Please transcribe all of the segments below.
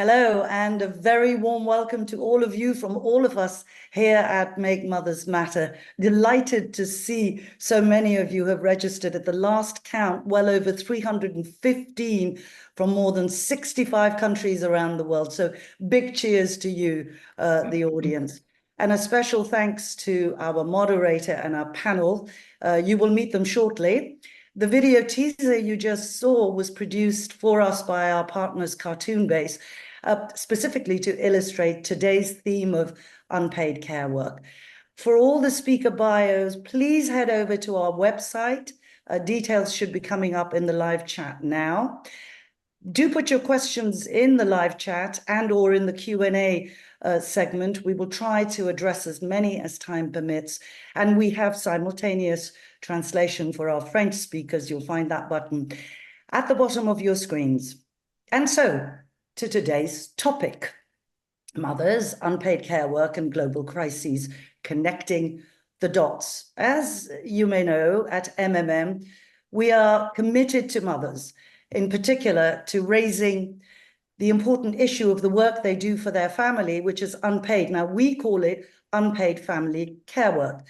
Hello, and a very warm welcome to all of you from all of us here at Make Mothers Matter. Delighted to see so many of you have registered at the last count, well over 315 from more than 65 countries around the world. So big cheers to you, the audience. And a special thanks to our moderator and our panel. You will meet them shortly. The video teaser you just saw was produced for us by our partners Cartoon Base, specifically to illustrate today's theme of unpaid care work. For all the speaker bios, please head over to our website. Details should be coming up in the live chat now. Do put your questions in the live chat and or in the Q&A segment. We will try to address as many as time permits. And we have simultaneous translation for our French speakers. You'll find that button at the bottom of your screens. And so, to today's topic, mothers, unpaid care work and global crises, connecting the dots. As you may know, at MMM, we are committed to mothers, in particular to raising the important issue of the work they do for their family, which is unpaid. Now, we call it unpaid family care work.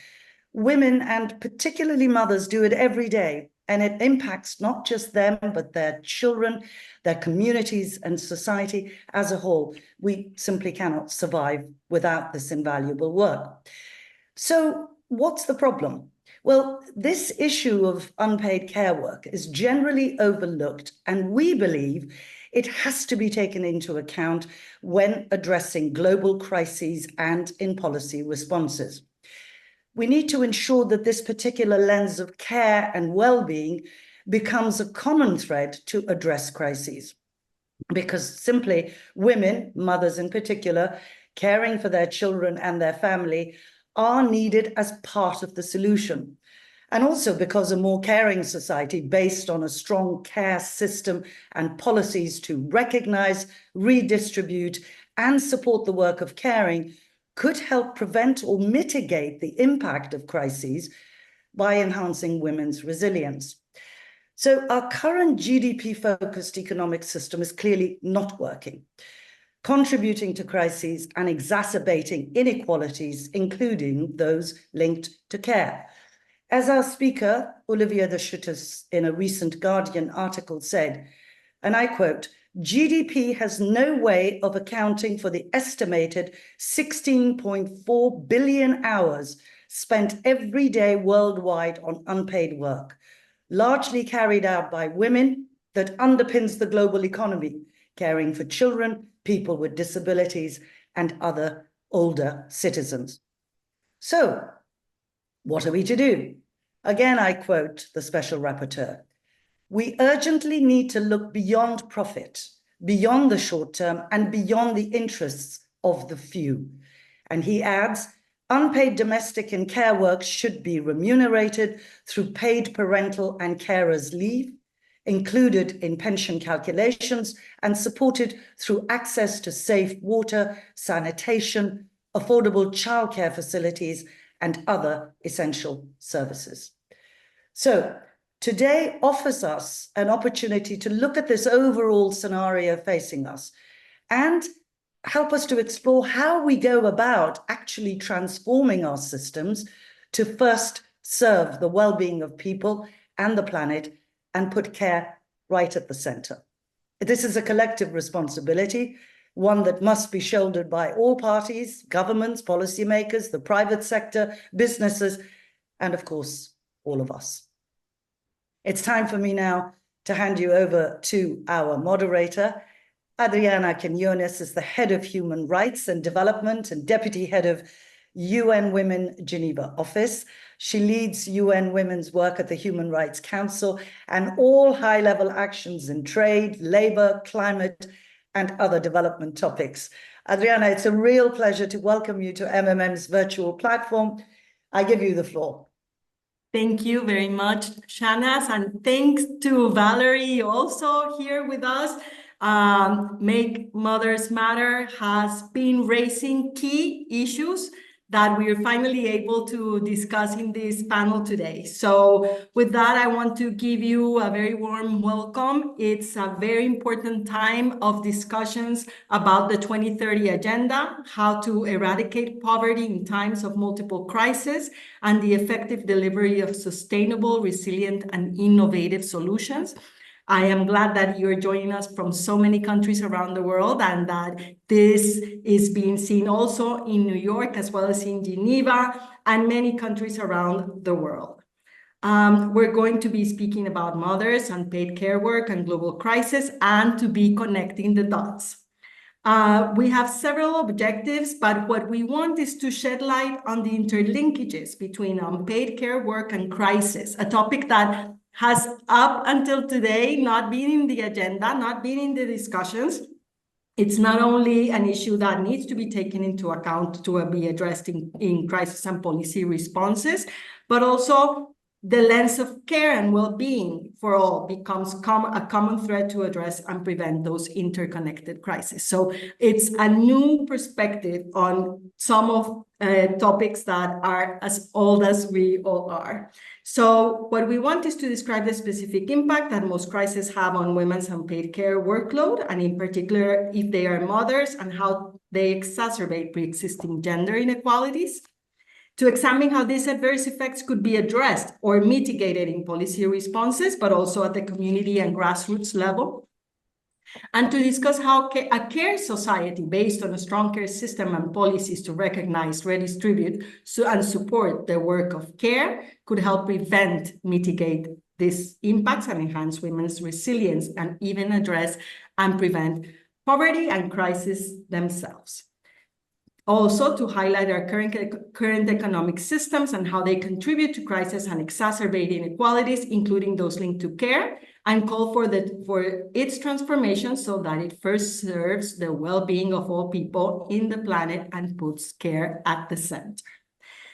Women, and particularly mothers, do it every day. And it impacts not just them, but their children, their communities, and society as a whole. We simply cannot survive without this invaluable work. So what's the problem? Well, this issue of unpaid care work is generally overlooked, and we believe it has to be taken into account when addressing global crises and in policy responses. We need to ensure that this particular lens of care and well-being becomes a common thread to address crises. Because simply women, mothers in particular, caring for their children and their family are needed as part of the solution. And also because a more caring society based on a strong care system and policies to recognize, redistribute, and support the work of caring could help prevent or mitigate the impact of crises by enhancing women's resilience. So our current GDP-focused economic system is clearly not working, contributing to crises and exacerbating inequalities, including those linked to care. As our speaker, Olivier de Schutters, in a recent Guardian article said, and I quote, "GDP has no way of accounting for the estimated 16.4 billion hours spent every day worldwide on unpaid work, largely carried out by women, that underpins the global economy, caring for children, people with disabilities, and other older citizens." So, what are we to do? Again, I quote the special rapporteur. "We urgently need to look beyond profit, beyond the short term, and beyond the interests of the few." And he adds, "Unpaid domestic and care work should be remunerated through paid parental and carers leave, included in pension calculations, and supported through access to safe water, sanitation, affordable childcare facilities, and other essential services." So today offers us an opportunity to look at this overall scenario facing us and help us to explore how we go about actually transforming our systems to first serve the well-being of people and the planet and put care right at the center. This is a collective responsibility, one that must be shouldered by all parties, governments, policymakers, the private sector, businesses, and of course, all of us. It's time for me now to hand you over to our moderator. Adriana Quinones is the head of Human Rights and Development and deputy head of UN Women Geneva office. She leads UN Women's work at the Human Rights Council and all high-level actions in trade, labor, climate, and other development topics. Adriana, it's a real pleasure to welcome you to MMM's virtual platform. I give you the floor. Thank you very much, Shahnaz, and thanks to Valerie also here with us. Make Mothers Matter has been raising key issues that we are finally able to discuss in this panel today. So with that, I want to give you a very warm welcome. It's a very important time of discussions about the 2030 agenda, how to eradicate poverty in times of multiple crises, and the effective delivery of sustainable, resilient, and innovative solutions. I am glad that you're joining us from so many countries around the world, and that this is being seen also in New York, as well as in Geneva and many countries around the world. We're going to be speaking about mothers, unpaid care work, and global crisis, and to be connecting the dots. We have several objectives, but what we want is to shed light on the interlinkages between unpaid care work and crisis, a topic that has up until today not been in the agenda, not been in the discussions. It's not only an issue that needs to be taken into account to be addressed in crisis and policy responses, but also the lens of care and well-being for all becomes a common thread to address and prevent those interconnected crises. So it's a new perspective on some of topics that are as old as we all are. So what we want is to describe the specific impact that most crises have on women's unpaid care workload, and in particular, if they are mothers, and how they exacerbate pre-existing gender inequalities. To examine how these adverse effects could be addressed or mitigated in policy responses, but also at the community and grassroots level. And to discuss how a care society based on a strong care system and policies to recognize, redistribute, and support the work of care could help prevent, mitigate these impacts and enhance women's resilience, and even address and prevent poverty and crisis themselves. Also, to highlight our current economic systems and how they contribute to crisis and exacerbate inequalities, including those linked to care, and call for its transformation so that it first serves the well-being of all people in the planet and puts care at the center.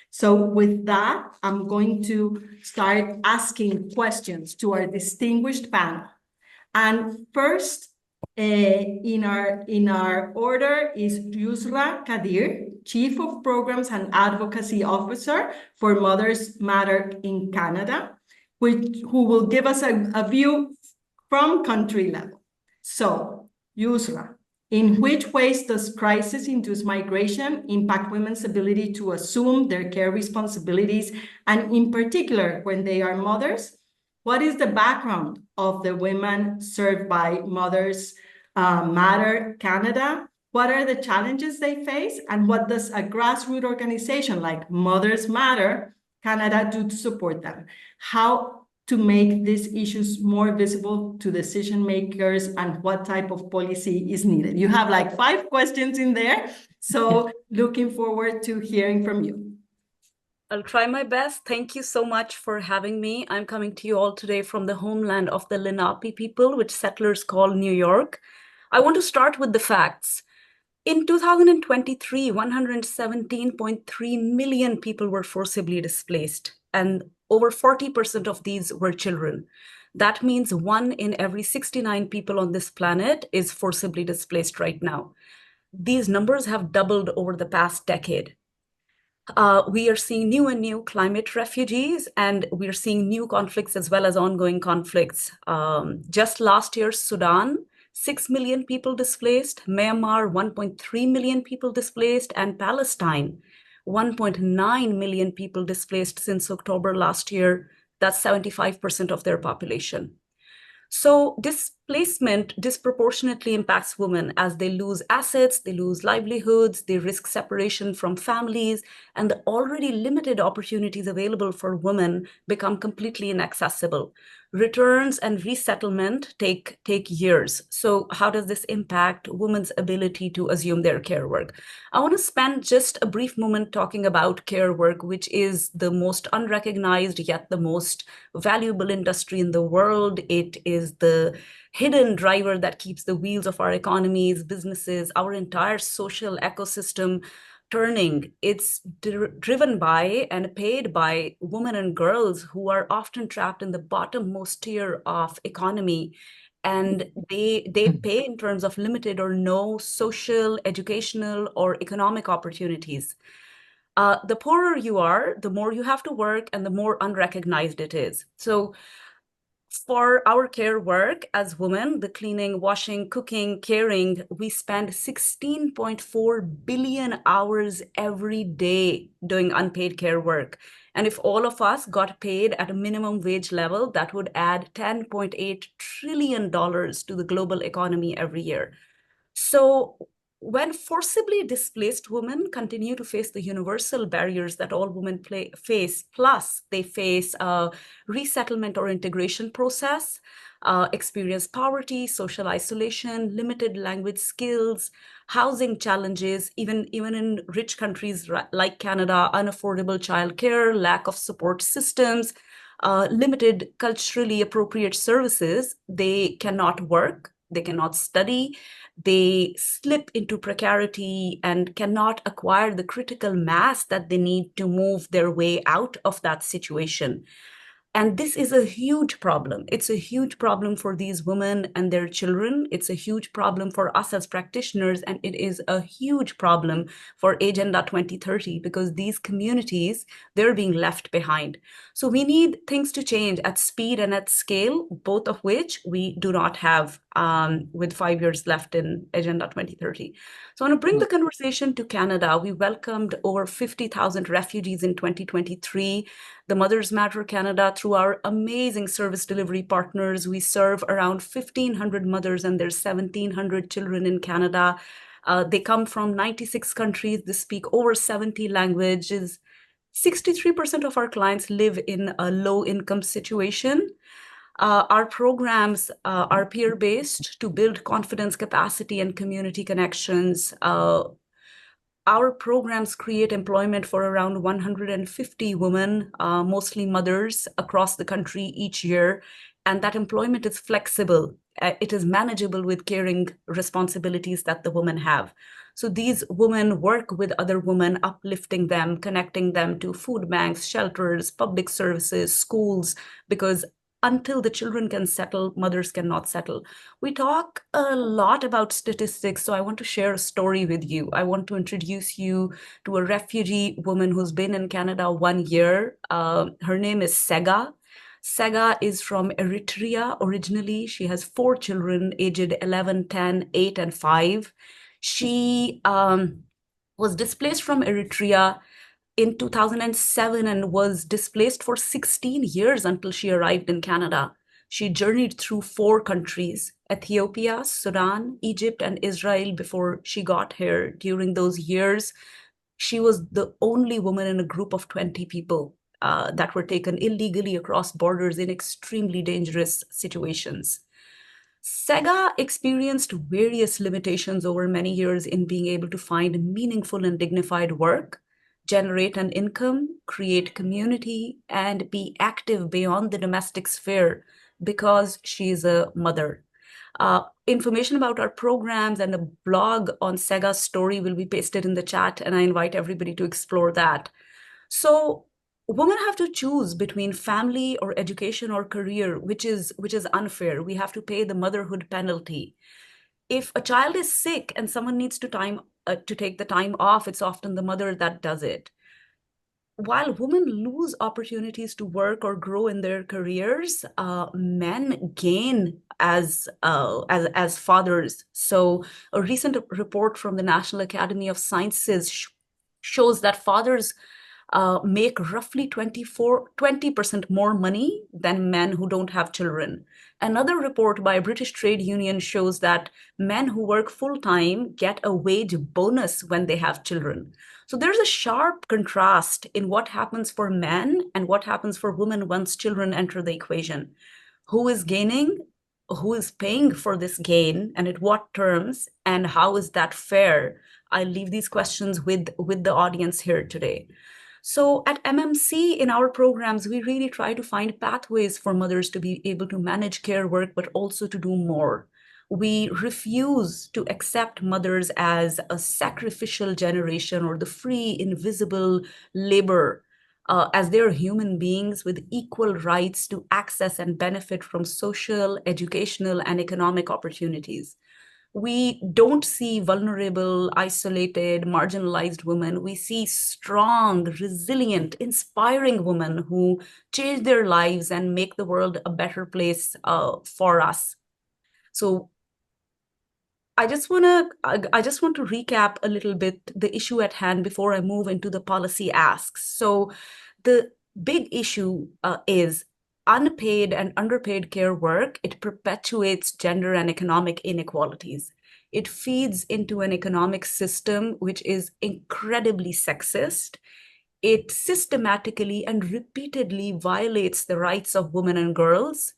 So with that, I'm going to start asking questions to our distinguished panel. And first, in our order is Yusra Kadir, Chief of Programs and Advocacy Officer for Mothers Matter in Canada, who will give us a view from country level. So, Yusra, in which ways does crisis-induced migration impact women's ability to assume their care responsibilities, and in particular, when they are mothers? What is the background of the women served by Mothers Matter Canada? What are the challenges they face? And what does a grassroots organization like Mothers Matter Canada do to support them? How to make these issues more visible to decision makers, and what type of policy is needed? You have like 5 questions in there, so looking forward to hearing from you. I'll try my best. Thank you so much for having me. I'm coming to you all today from the homeland of the Lenape people, which settlers call New York. I want to start with the facts. In 2023, 117.3 million people were forcibly displaced, and over 40% of these were children. That means 1 in every 69 people on this planet is forcibly displaced right now. These numbers have doubled over the past decade. We are seeing new climate refugees, and we are seeing new conflicts as well as ongoing conflicts. Just last year, Sudan, 6 million people displaced, Myanmar, 1.3 million people displaced, and Palestine, 1.9 million people displaced since October last year. That's 75% of their population. So displacement disproportionately impacts women as they lose assets, they lose livelihoods, they risk separation from families, and the already limited opportunities available for women become completely inaccessible. Returns and resettlement take years. So how does this impact women's ability to assume their care work? I want to spend just a brief moment talking about care work, which is the most unrecognized yet the most valuable industry in the world. It is the hidden driver that keeps the wheels of our economies, businesses, our entire social ecosystem turning. It's driven by and paid by women and girls who are often trapped in the bottommost tier of economy. And they pay in terms of limited or no social, educational, or economic opportunities. The poorer you are, the more you have to work and the more unrecognized it is. So for our care work as women, the cleaning, washing, cooking, caring, we spend 16.4 billion hours every day doing unpaid care work. And if all of us got paid at a minimum wage level, that would add $10.8 trillion to the global economy every year. So when forcibly displaced women continue to face the universal barriers that all women face, plus they face a resettlement or integration process, experience poverty, social isolation, limited language skills, housing challenges, even in rich countries like Canada, unaffordable childcare, lack of support systems, limited culturally appropriate services, they cannot work, they cannot study, they slip into precarity and cannot acquire the critical mass that they need to move their way out of that situation. And this is a huge problem. It's a huge problem for these women and their children. It's a huge problem for us as practitioners, and it is a huge problem for Agenda 2030 because these communities, they're being left behind. So we need things to change at speed and at scale, both of which we do not have with 5 years left in Agenda 2030. So I want to bring the conversation to Canada. We welcomed over 50,000 refugees in 2023. The Mothers Matter Canada, through our amazing service delivery partners, we serve around 1,500 mothers and their 1,700 children in Canada. They come from 96 countries. They speak over 70 languages. 63% of our clients live in a low-income situation. Our programs are peer-based to build confidence, capacity, and community connections. Our programs create employment for around 150 women, mostly mothers, across the country each year. And that employment is flexible. It is manageable with caring responsibilities that the women have. So these women work with other women, uplifting them, connecting them to food banks, shelters, public services, schools, because until the children can settle, mothers cannot settle. We talk a lot about statistics, so I want to share a story with you. I want to introduce you to a refugee woman who's been in Canada 1 year. Her name is Sega. Sega is from Eritrea originally. She has 4 children, aged 11, 10, 8, and 5. She was displaced from Eritrea in 2007 and was displaced for 16 years until she arrived in Canada. She journeyed through 4 countries, Ethiopia, Sudan, Egypt, and Israel before she got here. During those years, she was the only woman in a group of 20 people that were taken illegally across borders in extremely dangerous situations. Sega experienced various limitations over many years in being able to find meaningful and dignified work, generate an income, create community, and be active beyond the domestic sphere because she's a mother. Information about our programs and a blog on Sega's story will be pasted in the chat, and I invite everybody to explore that. So women have to choose between family or education or career, which is unfair. We have to pay the motherhood penalty. If a child is sick and someone needs to take the time off, it's often the mother that does it. While women lose opportunities to work or grow in their careers, men gain as fathers. So a recent report from the National Academy of Sciences shows that fathers make roughly 20% more money than men who don't have children. Another report by a British trade union shows that men who work full-time get a wage bonus when they have children. So there's a sharp contrast in what happens for men and what happens for women once children enter the equation. Who is gaining? Who is paying for this gain, and at what terms, and how is that fair? I leave these questions with the audience here today. So at MMC, in our programs, we really try to find pathways for mothers to be able to manage care work, but also to do more. We refuse to accept mothers as a sacrificial generation or the free, invisible labor, as they're human beings with equal rights to access and benefit from social, educational, and economic opportunities. we don't see vulnerable, isolated, marginalized women. We see strong, resilient, inspiring women who change their lives and make the world a better place for us. So I just want to recap a little bit the issue at hand before I move into the policy asks. So the big issue is unpaid and underpaid care work. It perpetuates gender and economic inequalities. It feeds into an economic system which is incredibly sexist. It systematically and repeatedly violates the rights of women and girls.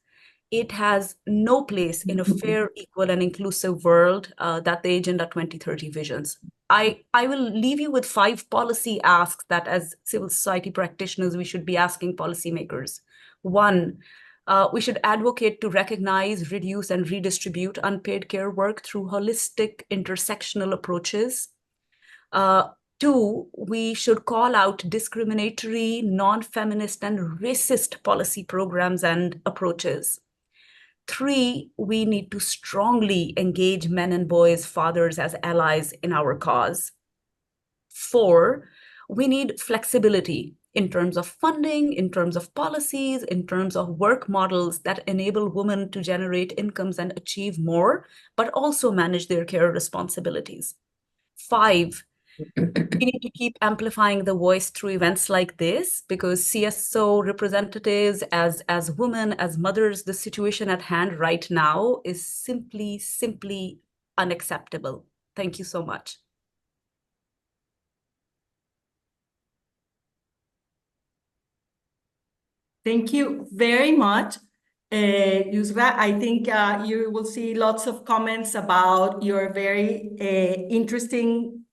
It has no place in a fair, equal, and inclusive world that the Agenda 2030 visions. I will leave you with 5 policy asks that as civil society practitioners, we should be asking policymakers. 1, we should advocate to recognize, reduce, and redistribute unpaid care work through holistic intersectional approaches. 2, we should call out discriminatory, non-feminist, and racist policy programs and approaches. 3, we need to strongly engage men and boys, fathers as allies in our cause. 4, we need flexibility in terms of funding, in terms of policies, in terms of work models that enable women to generate incomes and achieve more, but also manage their care responsibilities. 5, we need to keep amplifying the voice through events like this, because CSO representatives, as women, as mothers, the situation at hand right now is simply unacceptable. Thank you so much. Thank you very much, Yusra. I think you will see lots of comments about your very interesting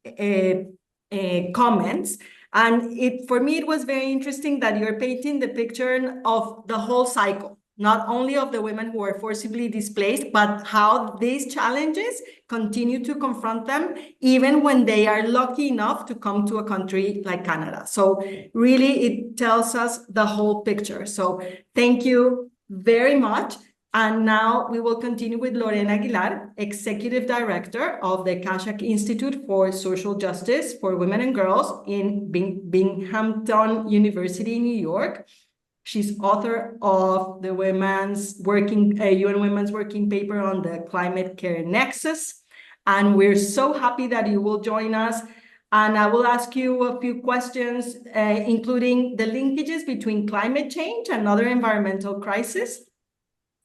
comments. And for me, it was very interesting that you're painting the picture of the whole cycle, not only of the women who are forcibly displaced, but how these challenges continue to confront them, even when they are lucky enough to come to a country like Canada. So really, it tells us the whole picture. So thank you very much. And now we will continue with Lorena Aguilar, Executive Director of the Kashak Institute for Social Justice for Women and Girls in Binghamton University, New York. She's author of the UN Women's Working Paper on the Climate Care Nexus. And we're so happy that you will join us. And I will ask you a few questions, including the linkages between climate change and other environmental crises,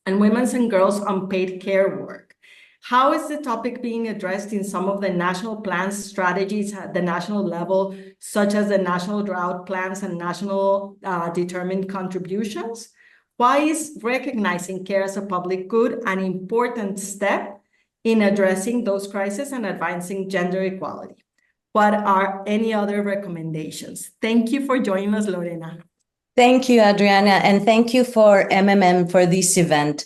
and women's and girls' unpaid care work. How is the topic being addressed in some of the national plans, strategies at the national level, such as the national drought plans and national determined contributions? Why is recognizing care as a public good an important step in addressing those crises and advancing gender equality? What are any other recommendations? Thank you for joining us, Lorena. Thank you, Adriana, and thank you for MMM for this event.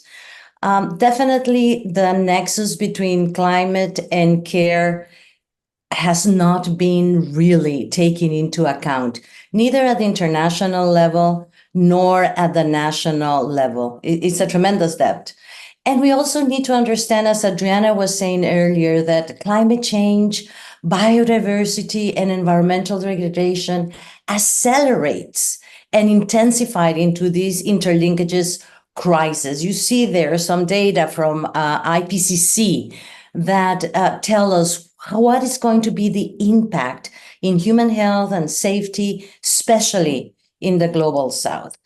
Definitely the nexus between climate and care has not been really taken into account, neither at the international level nor at the national level. It's a tremendous depth. And we also need to understand, as Adriana was saying earlier, that climate change, biodiversity, and environmental degradation accelerates and intensified into these interlinkages crises. You see there some data from IPCC that tell us what is going to be the impact in human health and safety, especially in the global south.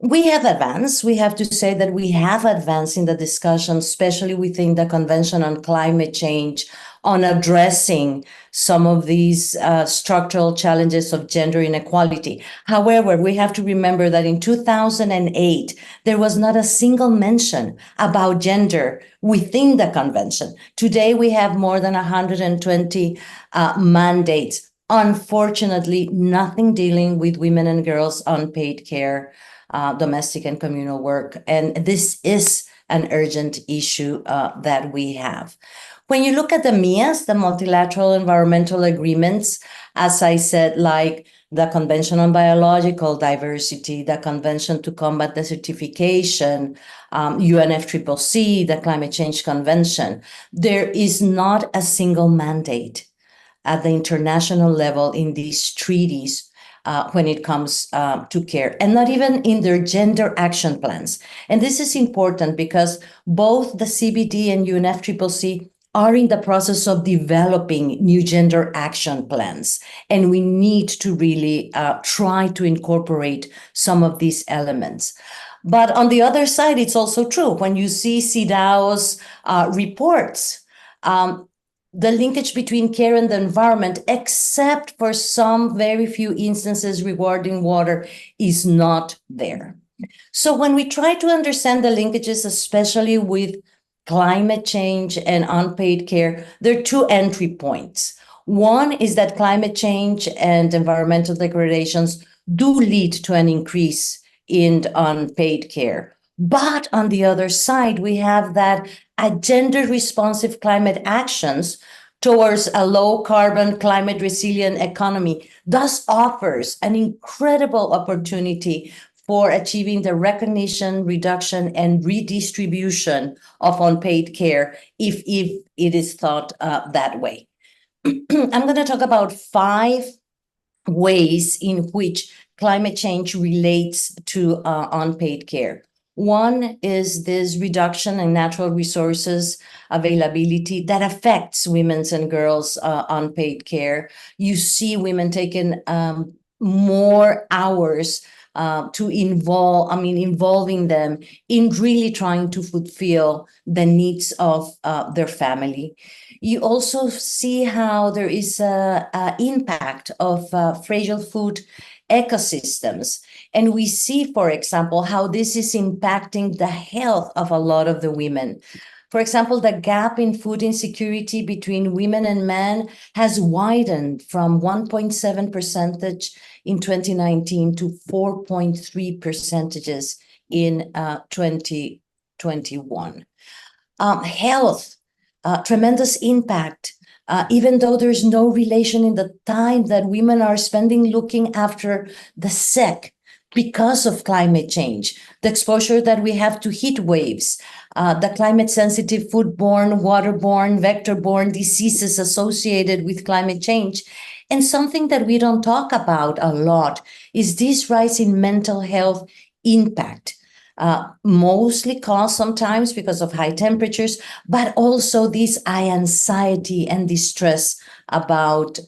We have advanced. We have to say that we have advanced in the discussion, especially within the Convention on Climate Change, on addressing some of these structural challenges of gender inequality. However, we have to remember that in 2008, there was not a single mention about gender within the convention. Today, we have more than 120 mandates. Unfortunately, nothing dealing with women and girls' unpaid care, domestic and communal work. And this is an urgent issue that we have. When you look at the MIAs, the multilateral environmental agreements, as I said, like the Convention on Biological Diversity, the Convention to Combat Desertification, UNFCCC, the Climate Change Convention, there is not a single mandate at the international level in these treaties when it comes to care, and not even in their gender action plans. And this is important because both the CBD and UNFCCC are in the process of developing new gender action plans. And we need to really try to incorporate some of these elements. But on the other side, it's also true. When you see CEDAW's reports, the linkage between care and the environment, except for some very few instances regarding water, is not there. So when we try to understand the linkages, especially with climate change and unpaid care, there are two entry points. One is that climate change and environmental degradations do lead to an increase in unpaid care. But on the other side, we have that a gender-responsive climate actions towards a low-carbon, climate-resilient economy thus offers an incredible opportunity for achieving the recognition, reduction, and redistribution of unpaid care if it is thought that way. I'm going to talk about 5 ways in which climate change relates to unpaid care. One is this reduction in natural resources availability that affects women's and girls' unpaid care. You see women taking more hours involving them in really trying to fulfill the needs of their family. You also see how there is an impact of fragile food ecosystems. And we see, for example, how this is impacting the health of a lot of the women. For example, the gap in food insecurity between women and men has widened from 1.7% in 2019 to 4.3% in 2021. Health, tremendous impact. Even though there's no relation in the time that women are spending looking after the sick because of climate change, the exposure that we have to heat waves, the climate-sensitive foodborne, waterborne, vector-borne diseases associated with climate change. And something that we don't talk about a lot is this rise in mental health impact. Mostly caused sometimes because of high temperatures, but also this anxiety and distress about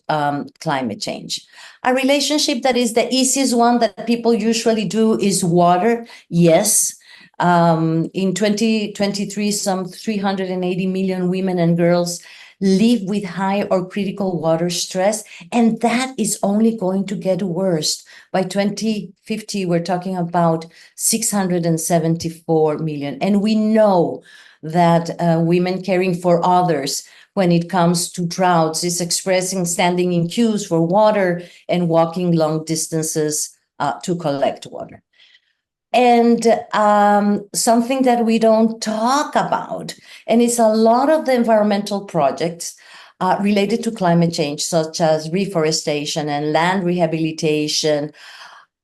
climate change. A relationship that is the easiest one that people usually do is water. Yes. In 2023, some 380 million women and girls live with high or critical water stress, and that is only going to get worse. By 2050, we're talking about 674 million. And we know that women caring for others when it comes to droughts is expressing standing in queues for water and walking long distances to collect water. And something that we don't talk about, and it's a lot of the environmental projects related to climate change, such as reforestation and land rehabilitation,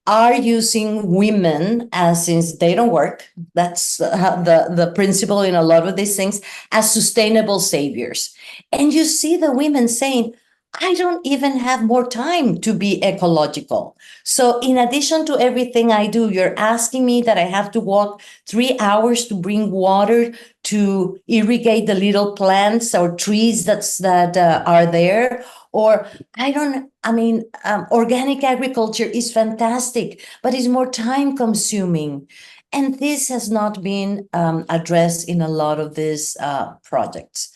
are using women, as since they don't work, that's the principle in a lot of these things, as sustainable saviors. And you see the women saying, I don't even have more time to be ecological. So in addition to everything I do, you're asking me that I have to walk 3 hours to bring water to irrigate the little plants or trees that are there. Or organic agriculture is fantastic, but it's more time consuming. And this has not been addressed in a lot of these projects.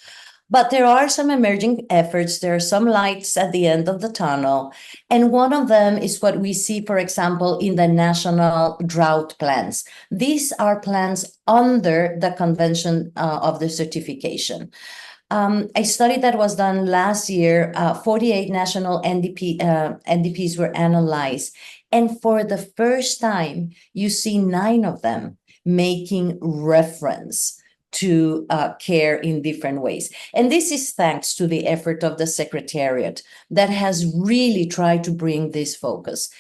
But there are some emerging efforts. There are some lights at the end of the tunnel. And one of them is what we see, for example, in the national drought plans. These are plans under the Convention of the Certification. A study that was done last year, 48 national NDPs were analyzed. And for the first time, you see 9 of them making reference to care in different ways. And this is thanks to the effort of the Secretariat that has really tried to bring this focus.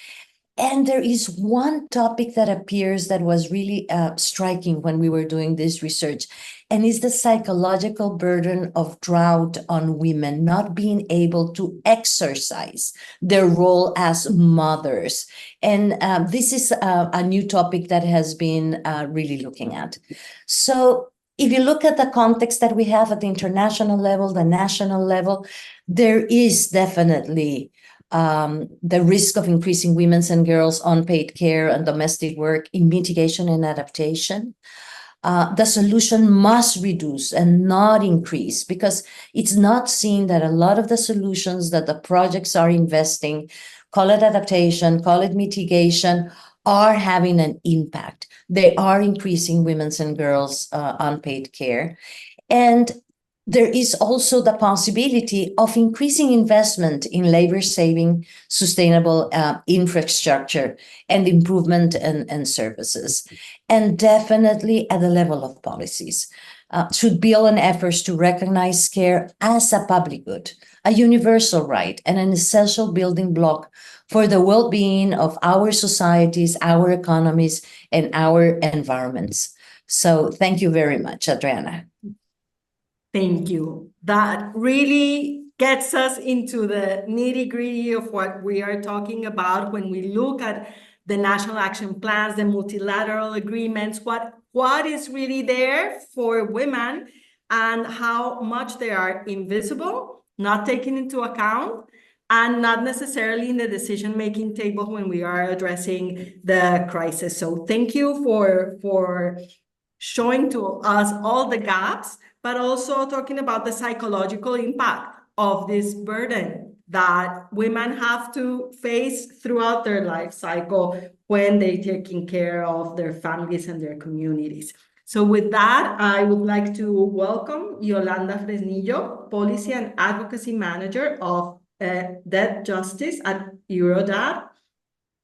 And there is one topic that appears that was really striking when we were doing this research, and is the psychological burden of drought on women not being able to exercise their role as mothers. And this is a new topic that has been really looking at. So if you look at the context that we have at the international level, the national level, there is definitely the risk of increasing women's and girls' unpaid care and domestic work in mitigation and adaptation. The solution must reduce and not increase, because it's not seen that a lot of the solutions that the projects are investing, call it adaptation, call it mitigation, are having an impact. They are increasing women's and girls' unpaid care. And there is also the possibility of increasing investment in labor-saving, sustainable infrastructure and improvement and services. And definitely at the level of policies, should build on efforts to recognize care as a public good, a universal right, and an essential building block for the well-being of our societies, our economies, and our environments. So thank you very much, Adriana. Thank you. That really gets us into the nitty-gritty of what we are talking about when we look at the national action plans, the multilateral agreements, what is really there for women and how much they are invisible, not taken into account, and not necessarily in the decision-making table when we are addressing the crisis. So thank you for showing to us all the gaps, but also talking about the psychological impact of this burden that women have to face throughout their life cycle when they're taking care of their families and their communities. So with that, I would like to welcome Yolanda Fresnillo, Policy and Advocacy Manager of Debt Justice at Eurodad.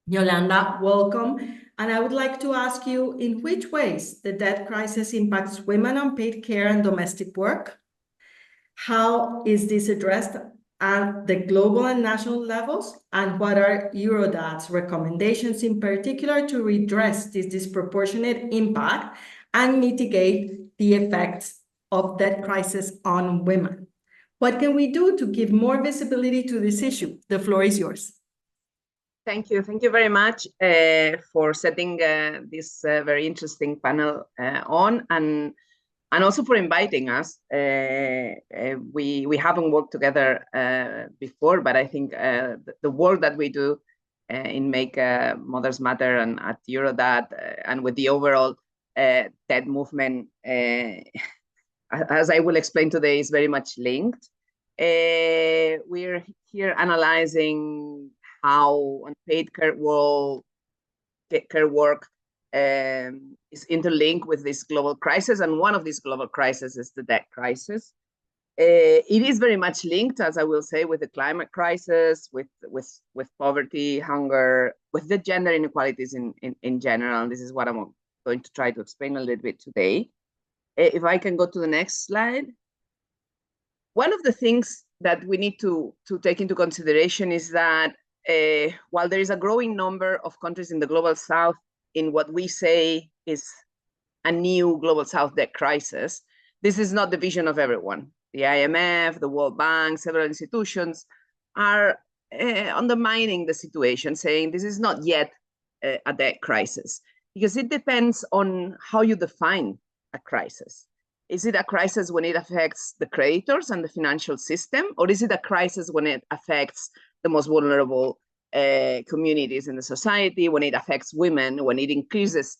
Yolanda, welcome. And I would like to ask you, in which ways the debt crisis impacts women on paid care and domestic work? How is this addressed at the global and national levels? And what are Eurodad's recommendations in particular to redress this disproportionate impact and mitigate the effects of debt crisis on women? What can we do to give more visibility to this issue? The floor is yours. Thank you. Thank you very much for setting this very interesting panel on, and also for inviting us. We haven't worked together before, but I think the work that we do in Make Mothers Matter and at Eurodad and with the overall debt movement, as I will explain today, is very much linked. We're here analyzing how unpaid care work is interlinked with this global crisis, and one of these global crises is the debt crisis. It is very much linked, as I will say, with the climate crisis, with poverty, hunger, with the gender inequalities in general. And this is what I'm going to try to explain a little bit today. If I can go to the next slide. One of the things that we need to take into consideration is that while there is a growing number of countries in the global south in what we say is a new global south debt crisis, this is not the vision of everyone. The IMF, the World Bank, several institutions are undermining the situation, saying this is not yet a debt crisis, because it depends on how you define a crisis. Is it a crisis when it affects the creditors and the financial system, or is it a crisis when it affects the most vulnerable communities in the society, when it affects women, when it increases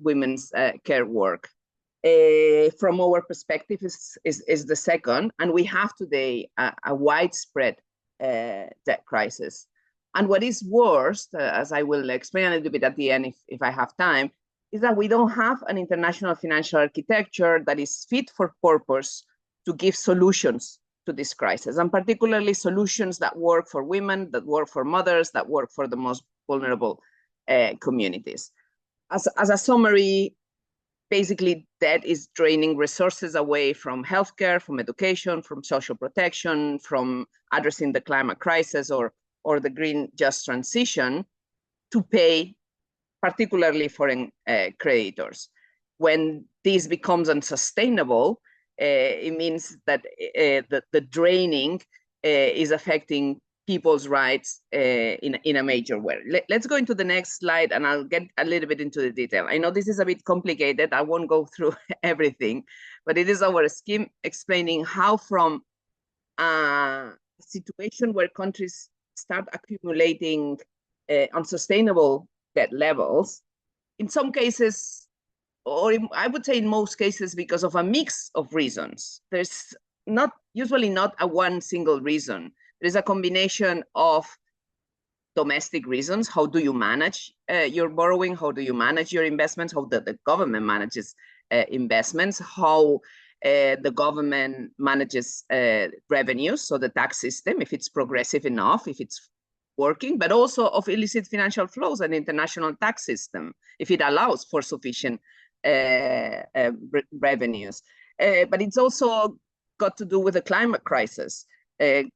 women's care work? From our perspective is the second, and we have today a widespread debt crisis. And what is worse, as I will explain a little bit at the end if I have time, is that we don't have an international financial architecture that is fit for purpose to give solutions to this crisis, and particularly solutions that work for women, that work for mothers, that work for the most vulnerable communities. As a summary, basically that is draining resources away from healthcare, from education, from social protection, from addressing the climate crisis or the green just transition to pay particularly foreign creditors. When this becomes unsustainable, it means that the draining is affecting people's rights in a major way. Let's go into the next slide and I'll get a little bit into the detail. I know this is a bit complicated. I won't go through everything, but it is our scheme explaining how from a situation where countries start accumulating unsustainable debt levels, in some cases, or I would say in most cases, because of a mix of reasons. There's usually not a one single reason. There's a combination of domestic reasons. How do you manage your borrowing? How do you manage your investments? How the government manages investments? How the government manages revenues, so the tax system, if it's progressive enough, if it's working, but also of illicit financial flows and international tax system, if it allows for sufficient revenues. But it's also got to do with the climate crisis.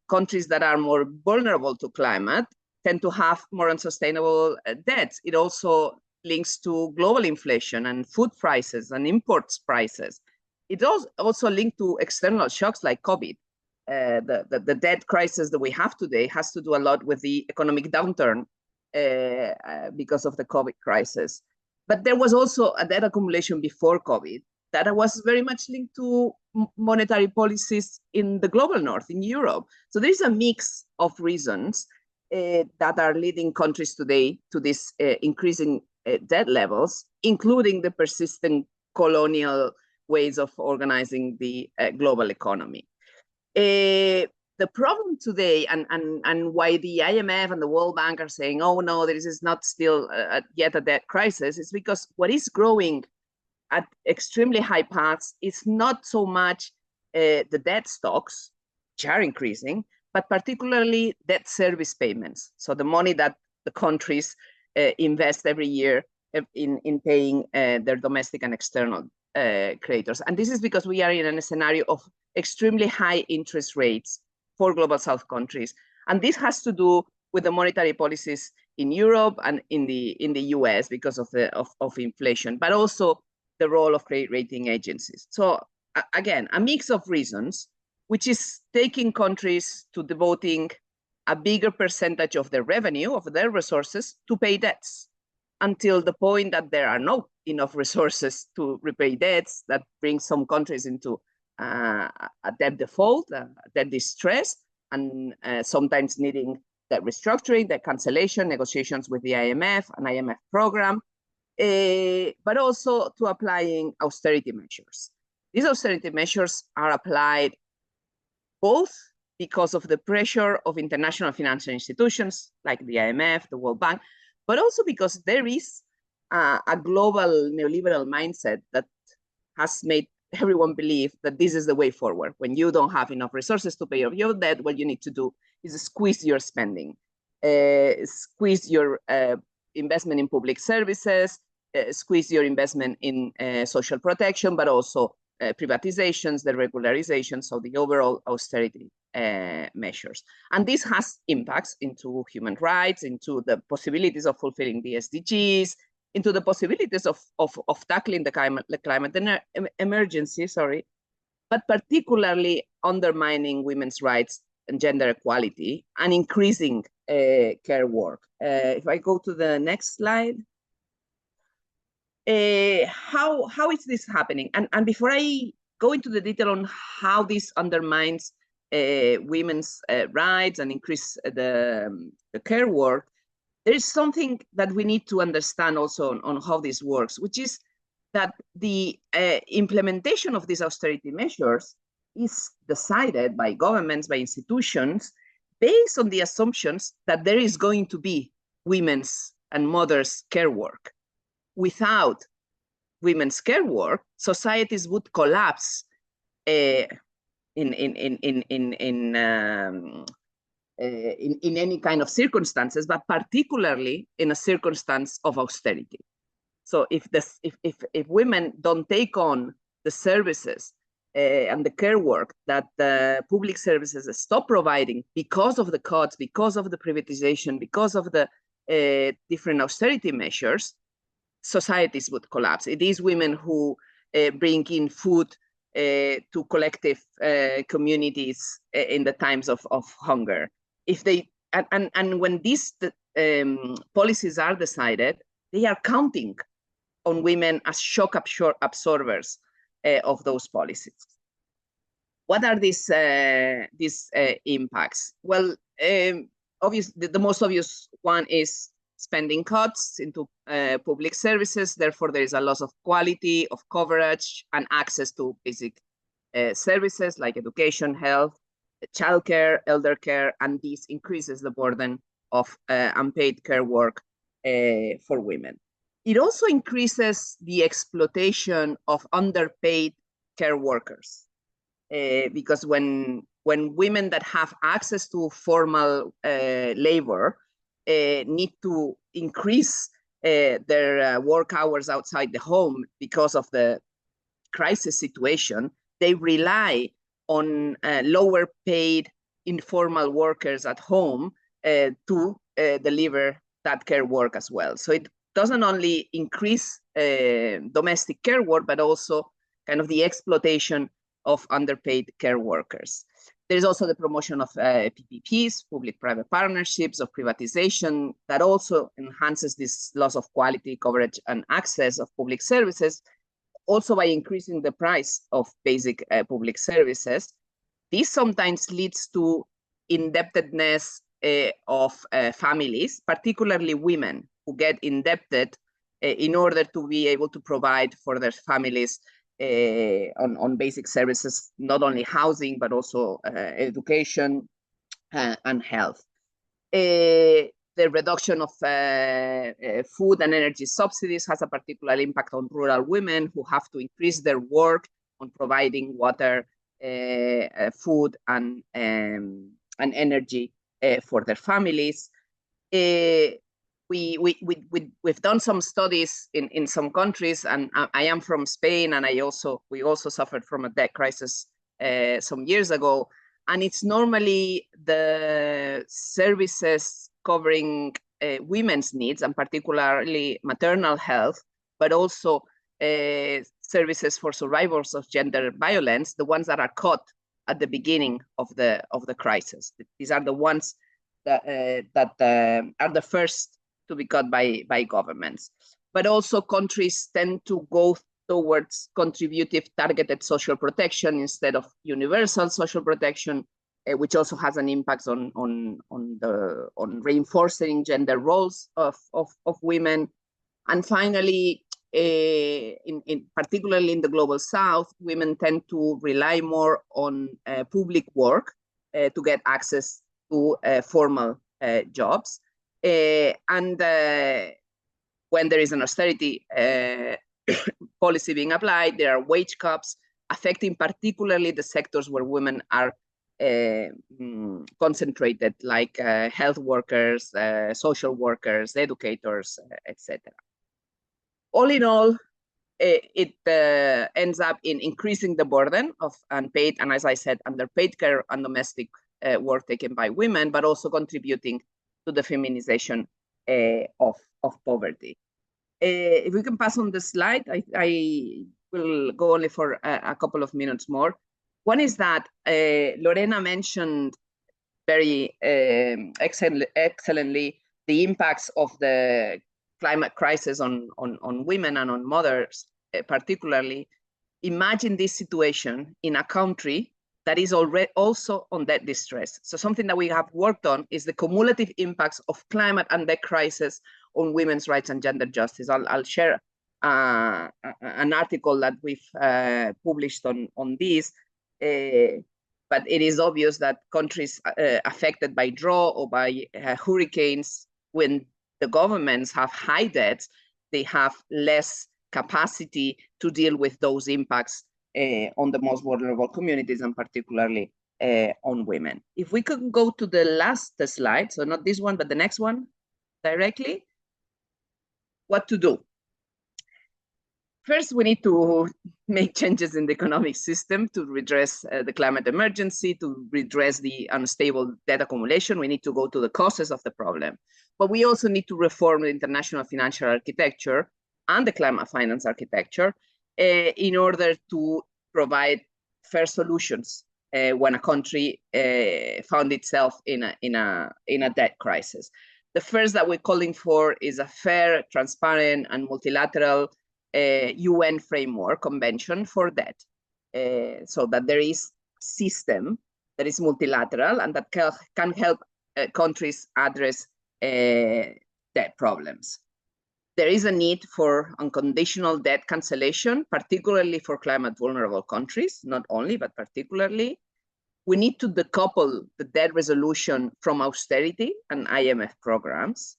Countries that are more vulnerable to climate tend to have more unsustainable debts. It also links to global inflation and food prices and imports prices. It also linked to external shocks like COVID. The debt crisis that we have today has to do a lot with the economic downturn because of the COVID crisis. But there was also a debt accumulation before COVID that was very much linked to monetary policies in the global north, in Europe. So there is a mix of reasons that are leading countries today to this increasing debt levels, including the persistent colonial ways of organizing the global economy. The problem today, and why the IMF and the World Bank are saying, oh no, this is not still yet a debt crisis, is because what is growing at extremely high paths is not so much the debt stocks, which are increasing, but particularly debt service payments. So the money that the countries invest every year in paying their domestic and external creditors. And this is because we are in a scenario of extremely high interest rates for global south countries. And this has to do with the monetary policies in Europe and in the US because of inflation, but also the role of credit rating agencies. So again, a mix of reasons, which is taking countries to devoting a bigger percentage of their revenue, of their resources, to pay debts, until the point that there are not enough resources to repay debts. That brings some countries into a debt default, a debt distress, and sometimes needing debt restructuring, debt cancellation, negotiations with the IMF, an IMF program, but also to applying austerity measures. These austerity measures are applied both because of the pressure of international financial institutions like the IMF, the World Bank, but also because there is a global neoliberal mindset that has made everyone believe that this is the way forward. When you don't have enough resources to pay off your debt, what you need to do is squeeze your spending, squeeze your investment in public services, squeeze your investment in social protection, but also privatizations, the regularization, so the overall austerity measures. And this has impacts into human rights, into the possibilities of fulfilling the SDGs, into the possibilities of tackling the climate emergency, but particularly undermining women's rights and gender equality and increasing care work. If I go to the next slide. How is this happening? And before I go into the detail on how this undermines women's rights and increase the care work, there is something that we need to understand also on how this works, which is that the implementation of these austerity measures is decided by governments, by institutions, based on the assumptions that there is going to be women's and mothers' care work. Without women's care work, societies would collapse in any kind of circumstances, but particularly in a circumstance of austerity. So if women don't take on the services and the care work that the public services stop providing because of the cuts, because of the privatization, because of the different austerity measures, societies would collapse. It is women who bring in food to collective communities in the times of hunger. If they and when these policies are decided, they are counting on women as shock absorbers of those policies. What are these impacts? Well, obviously, the most obvious one is spending cuts into public services. Therefore, there is a loss of quality, of coverage, and access to basic services like education, health, childcare, elder care, and this increases the burden of unpaid care work for women. It also increases the exploitation of underpaid care workers, because when women that have access to formal labor need to increase their work hours outside the home because of the crisis situation, they rely on lower paid informal workers at home to deliver that care work as well. So it doesn't only increase domestic care work, but also kind of the exploitation of underpaid care workers. There's also the promotion of PPPs, public-private partnerships, of privatization, that also enhances this loss of quality, coverage, and access of public services, also by increasing the price of basic public services. This sometimes leads to indebtedness of families, particularly women, who get indebted in order to be able to provide for their families on basic services, not only housing, but also education and health. The reduction of food and energy subsidies has a particular impact on rural women who have to increase their work on providing water, food, and energy for their families. We've done some studies in some countries, and I am from Spain, and we also suffered from a debt crisis some years ago. And it's normally the services covering women's needs, and particularly maternal health, but also services for survivors of gender violence, the ones that are cut at the beginning of the crisis. These are the ones that are the first to be cut by governments. But also countries tend to go towards contributive targeted social protection instead of universal social protection, which also has an impact on reinforcing gender roles of women. And finally, particularly in the global south, women tend to rely more on public work to get access to formal jobs. And when there is an austerity policy being applied, there are wage cuts affecting particularly the sectors where women are concentrated, like health workers, social workers, educators, etc. All in all, it ends up in increasing the burden of unpaid and, as I said, underpaid care and domestic work taken by women, but also contributing to the feminization of poverty. If we can pass on the slide, I will go only for a couple of minutes more. One is that Lorena mentioned very excellently the impacts of the climate crisis on women and on mothers, particularly. Imagine this situation in a country that is already also on debt distress. So something that we have worked on is the cumulative impacts of climate and debt crisis on women's rights and gender justice. I'll share an article that we've published on this, but it is obvious that countries affected by drought or by hurricanes, when the governments have high debts, they have less capacity to deal with those impacts on the most vulnerable communities, and particularly on women. If we could go to the last slide, so not this one, but the next one directly. What to do? First, we need to make changes in the economic system to redress the climate emergency, to redress the unstable debt accumulation. We need to go to the causes of the problem. But we also need to reform the international financial architecture and the climate finance architecture in order to provide fair solutions when a country found itself in a debt crisis. The first that we're calling for is a fair, transparent, and multilateral UN framework convention for debt, so that there is a system that is multilateral and that can help countries address debt problems. There is a need for unconditional debt cancellation, particularly for climate vulnerable countries, not only, but particularly. We need to decouple the debt resolution from austerity and IMF programs,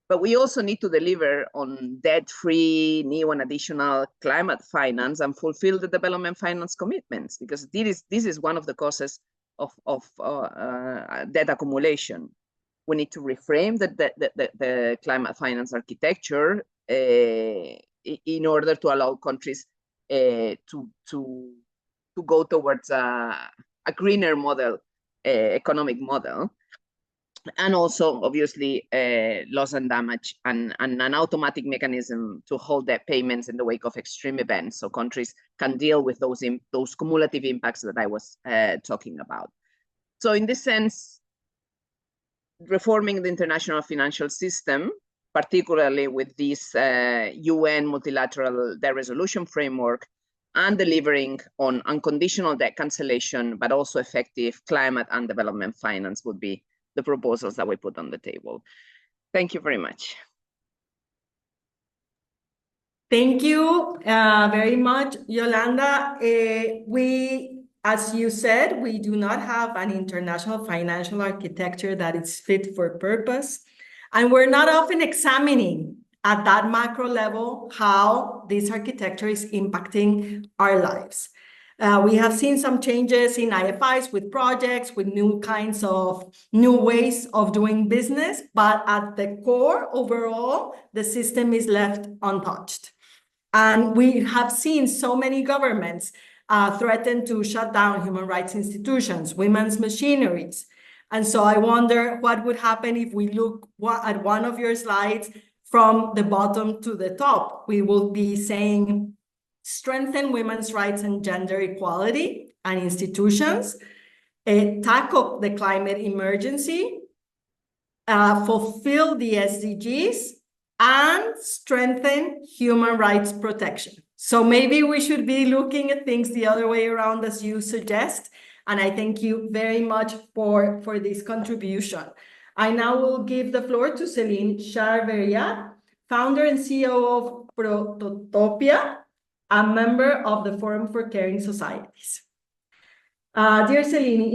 but we also need to deliver on debt-free, new and additional climate finance and fulfill the development finance commitments, because this is one of the causes of debt accumulation. We need to reframe the climate finance architecture in order to allow countries to go towards a greener model, economic model, and also obviously loss and damage and an automatic mechanism to hold debt payments in the wake of extreme events, so countries can deal with those cumulative impacts that I was talking about. So in this sense, reforming the international financial system, particularly with this UN multilateral debt resolution framework, and delivering on unconditional debt cancellation, but also effective climate and development finance would be the proposals that we put on the table. Thank you very much. Thank you very much, Yolanda. As you said, we do not have an international financial architecture that is fit for purpose. And we're not often examining at that macro level how this architecture is impacting our lives. We have seen some changes in IFIs with projects, with new ways of doing business, but at the core, overall, the system is left untouched. And we have seen so many governments threaten to shut down human rights institutions, women's machineries. And so I wonder what would happen if we look at one of your slides from the bottom to the top. We will be saying, strengthen women's rights and gender equality and institutions, tackle the climate emergency, fulfill the SDGs, and strengthen human rights protection. So maybe we should be looking at things the other way around, as you suggest. And I thank you very much for this contribution. I now will give the floor to Céline Charveriat, founder and CEO of Prototopia, a member of the Forum for Caring Societies. Dear Céline,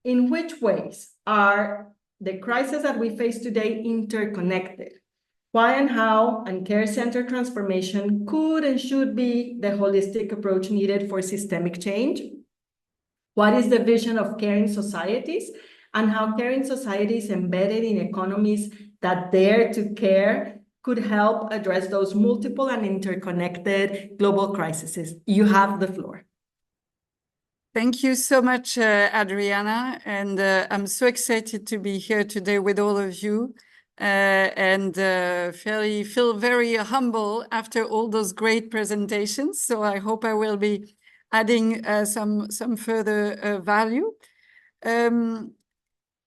in which ways are the crises that we face today interconnected? Why and how and care-centered transformation could and should be the holistic approach needed for systemic change? What is the vision of caring societies, and how caring societies embedded in economies that dare to care could help address those multiple and interconnected global crises? You have the floor. Thank you so much, Adriana. And I'm so excited to be here today with all of you and feel very humble after all those great presentations. So I hope I will be adding some further value.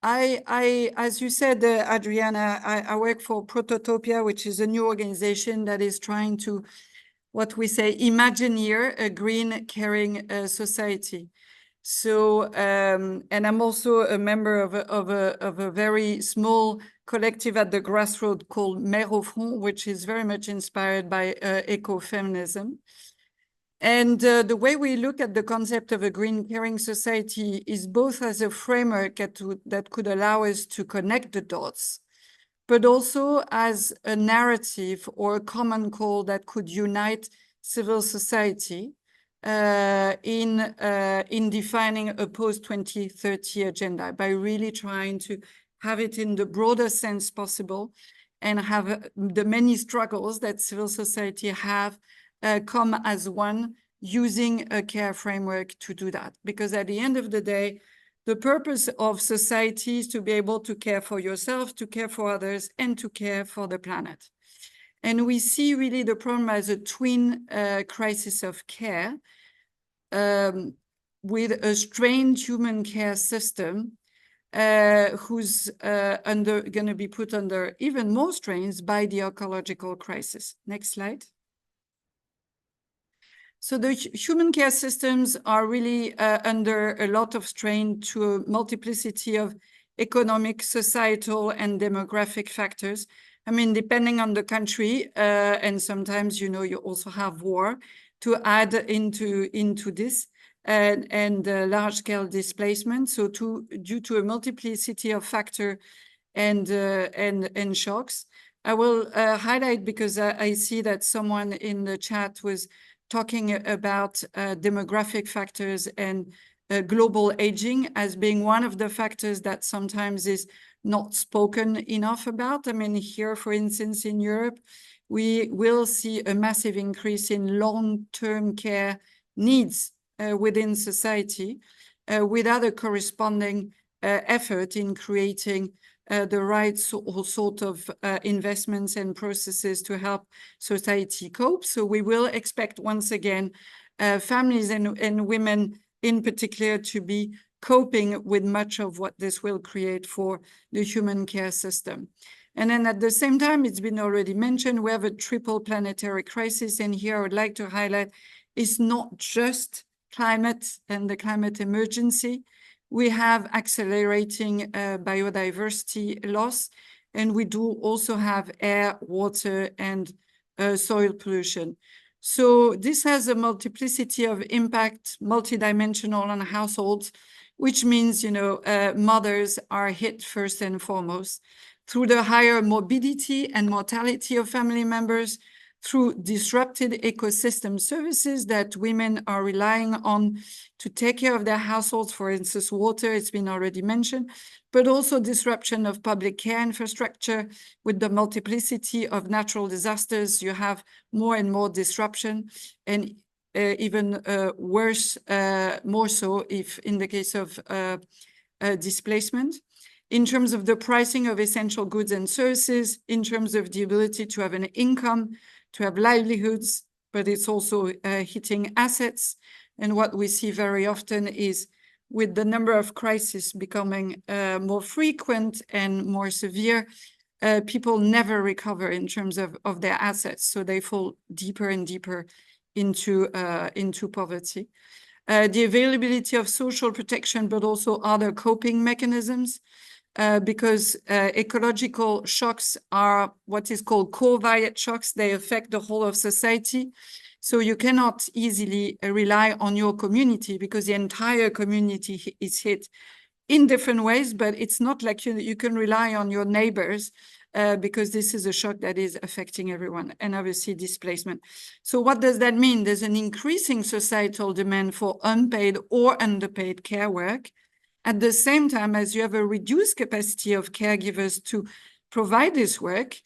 As you said, Adriana, I work for Prototopia, which is a new organization that is trying to, what we say, imagineer a green, caring society. So, and I'm also a member of a very small collective at the grassroots called Mère au Front, which is very much inspired by ecofeminism. And the way we look at the concept of a green caring society is both as a framework that could allow us to connect the dots, but also as a narrative or a common call that could unite civil society in defining a post-2030 agenda by really trying to have it in the broadest sense possible and have the many struggles that civil society have come as one, using a care framework to do that. Because at the end of the day, the purpose of society is to be able to care for yourself, to care for others, and to care for the planet. And we see really the problem as a twin crisis of care, with a strained human care system who's going to be put under even more strains by the ecological crisis. Next slide. So the human care systems are really under a lot of strain to a multiplicity of economic, societal, and demographic factors. I mean, depending on the country, and sometimes, you know, you also have war to add into this, and large-scale displacement. So due to a multiplicity of factors and shocks, I will highlight, because I see that someone in the chat was talking about demographic factors and global aging as being one of the factors that sometimes is not spoken enough about. I mean, here, for instance, in Europe, we will see a massive increase in long-term care needs within society, without a corresponding effort in creating the right sort of investments and processes to help society cope. So we will expect, once again, families and women in particular to be coping with much of what this will create for the human care system. And then at the same time, it's been already mentioned, we have a triple planetary crisis. And here I would like to highlight, it's not just climate and the climate emergency. We have accelerating biodiversity loss, and we do also have air, water, and soil pollution. So this has a multiplicity of impact, multidimensional on households, which means, you know, mothers are hit first and foremost through the higher morbidity and mortality of family members, through disrupted ecosystem services that women are relying on to take care of their households, for instance, water, it's been already mentioned, but also disruption of public care infrastructure. With the multiplicity of natural disasters, you have more and more disruption, and even worse, more so if in the case of displacement. In terms of the pricing of essential goods and services, in terms of the ability to have an income, to have livelihoods, but it's also hitting assets. And what we see very often is, with the number of crises becoming more frequent and more severe, people never recover in terms of their assets. So they fall deeper and deeper into poverty. The availability of social protection, but also other coping mechanisms, because ecological shocks are what is called covariate shocks. They affect the whole of society. So you cannot easily rely on your community, because the entire community is hit in different ways, but it's not like you can rely on your neighbors, because this is a shock that is affecting everyone, and obviously displacement. So what does that mean? There's an increasing societal demand for unpaid or underpaid care work, at the same time as you have a reduced capacity of caregivers to provide this work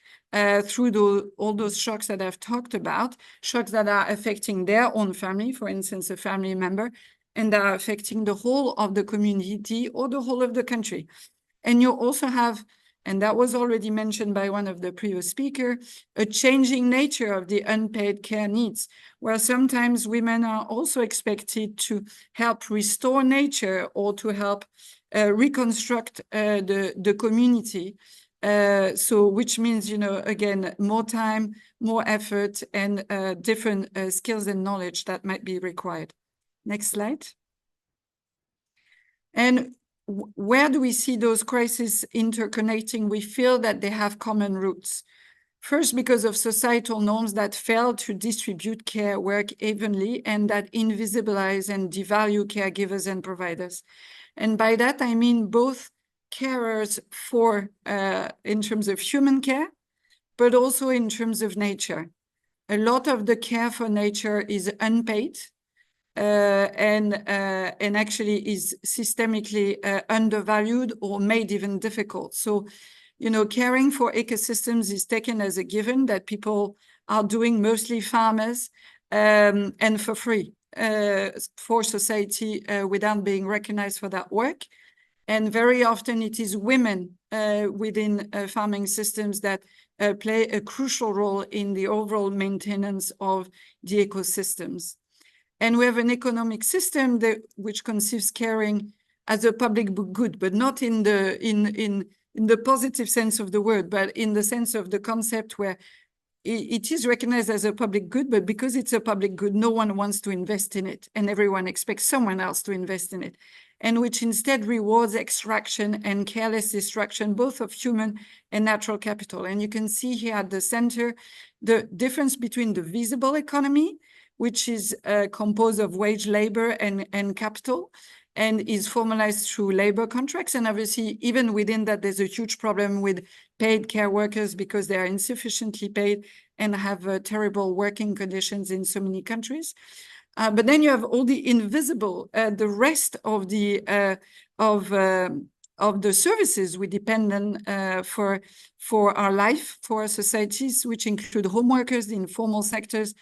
through all those shocks that I've talked about, shocks that are affecting their own family, for instance, a family member, and that are affecting the whole of the community or the whole of the country. And you also have, and that was already mentioned by one of the previous speakers, a changing nature of the unpaid care needs, where sometimes women are also expected to help restore nature or to help reconstruct the community. So which means, you know, again, more time, more effort, and different skills and knowledge that might be required. Next slide. And where do we see those crises interconnecting? We feel that they have common roots. First, because of societal norms that fail to distribute care work evenly and that invisibilize and devalue caregivers and providers. And by that, I mean both carers for, in terms of human care, but also in terms of nature. A lot of the care for nature is unpaid, and actually is systemically undervalued or made even difficult. So, you know, caring for ecosystems is taken as a given that people are doing, mostly farmers, and for free for society without being recognized for that work. And very often it is women within farming systems that play a crucial role in the overall maintenance of the ecosystems. And we have an economic system which conceives caring as a public good, but not in the positive sense of the word, but in the sense of the concept where it is recognized as a public good, but because it's a public good, no one wants to invest in it, and everyone expects someone else to invest in it, and which instead rewards extraction and careless destruction, both of human and natural capital. And you can see here at the center the difference between the visible economy, which is composed of wage labor and capital, and is formalized through labor contracts. And obviously, even within that, there's a huge problem with paid care workers because they are insufficiently paid and have terrible working conditions in so many countries. But then you have all the invisible, the rest of the services we depend on for our life, for our societies, which include home workers, the informal sectors,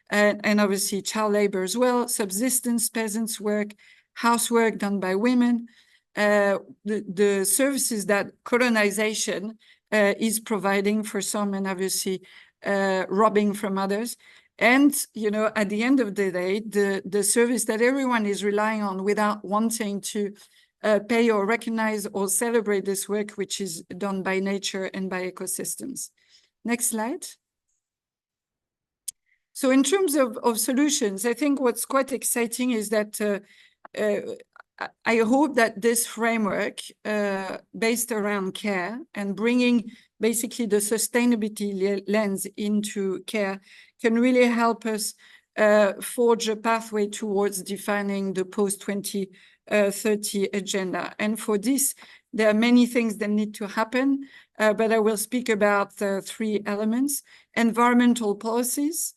and obviously child labor as well, subsistence, peasants' work, housework done by women, the services that colonization is providing for some, and obviously robbing from others. And, you know, at the end of the day, the service that everyone is relying on without wanting to pay or recognize or celebrate this work, which is done by nature and by ecosystems. Next slide. So in terms of solutions, I think what's quite exciting is that I hope that this framework based around care and bringing basically the sustainability lens into care can really help us forge a pathway towards defining the post-2030 agenda. And for this, there are many things that need to happen, but I will speak about three elements. Environmental policies.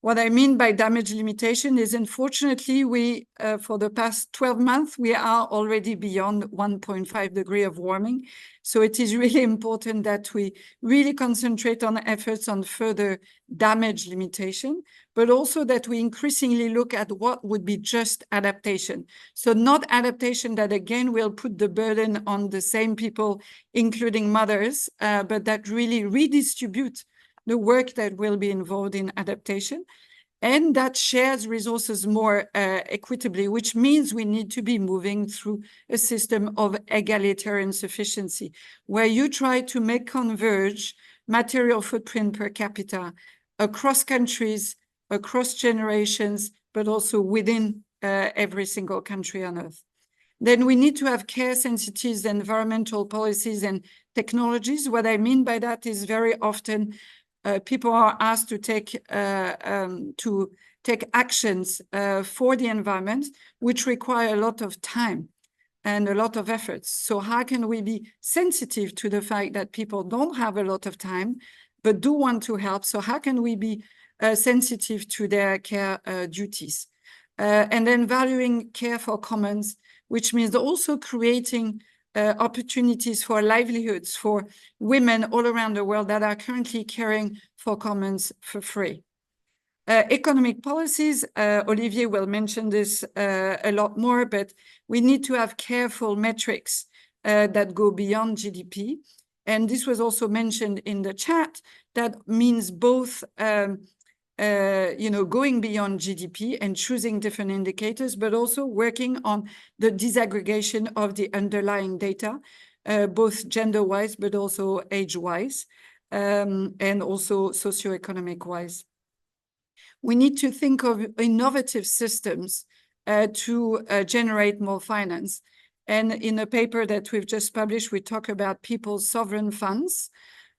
What I mean by damage limitation is, unfortunately, we, for the past 12 months, we are already beyond 1.5 degrees of warming. So it is really important that we really concentrate on efforts on further damage limitation, but also that we increasingly look at what would be just adaptation. So not adaptation that, again, will put the burden on the same people, including mothers, but that really redistribute the work that will be involved in adaptation, and that shares resources more equitably, which means we need to be moving through a system of egalitarian sufficiency, where you try to make converge material footprint per capita across countries, across generations, but also within every single country on Earth. Then we need to have care sensitives, environmental policies and technologies. What I mean by that is very often people are asked to take actions for the environment, which require a lot of time and a lot of efforts. So how can we be sensitive to the fact that people don't have a lot of time, but do want to help? So how can we be sensitive to their care duties? And then valuing care for commons, which means also creating opportunities for livelihoods for women all around the world that are currently caring for commons for free. Economic policies, Olivier will mention this a lot more, but we need to have careful metrics that go beyond GDP. And this was also mentioned in the chat. That means both going beyond GDP and choosing different indicators, but also working on the disaggregation of the underlying data, both gender-wise, but also age-wise, and also socioeconomic-wise. We need to think of innovative systems to generate more finance. And in a paper that we've just published, we talk about people's sovereign funds,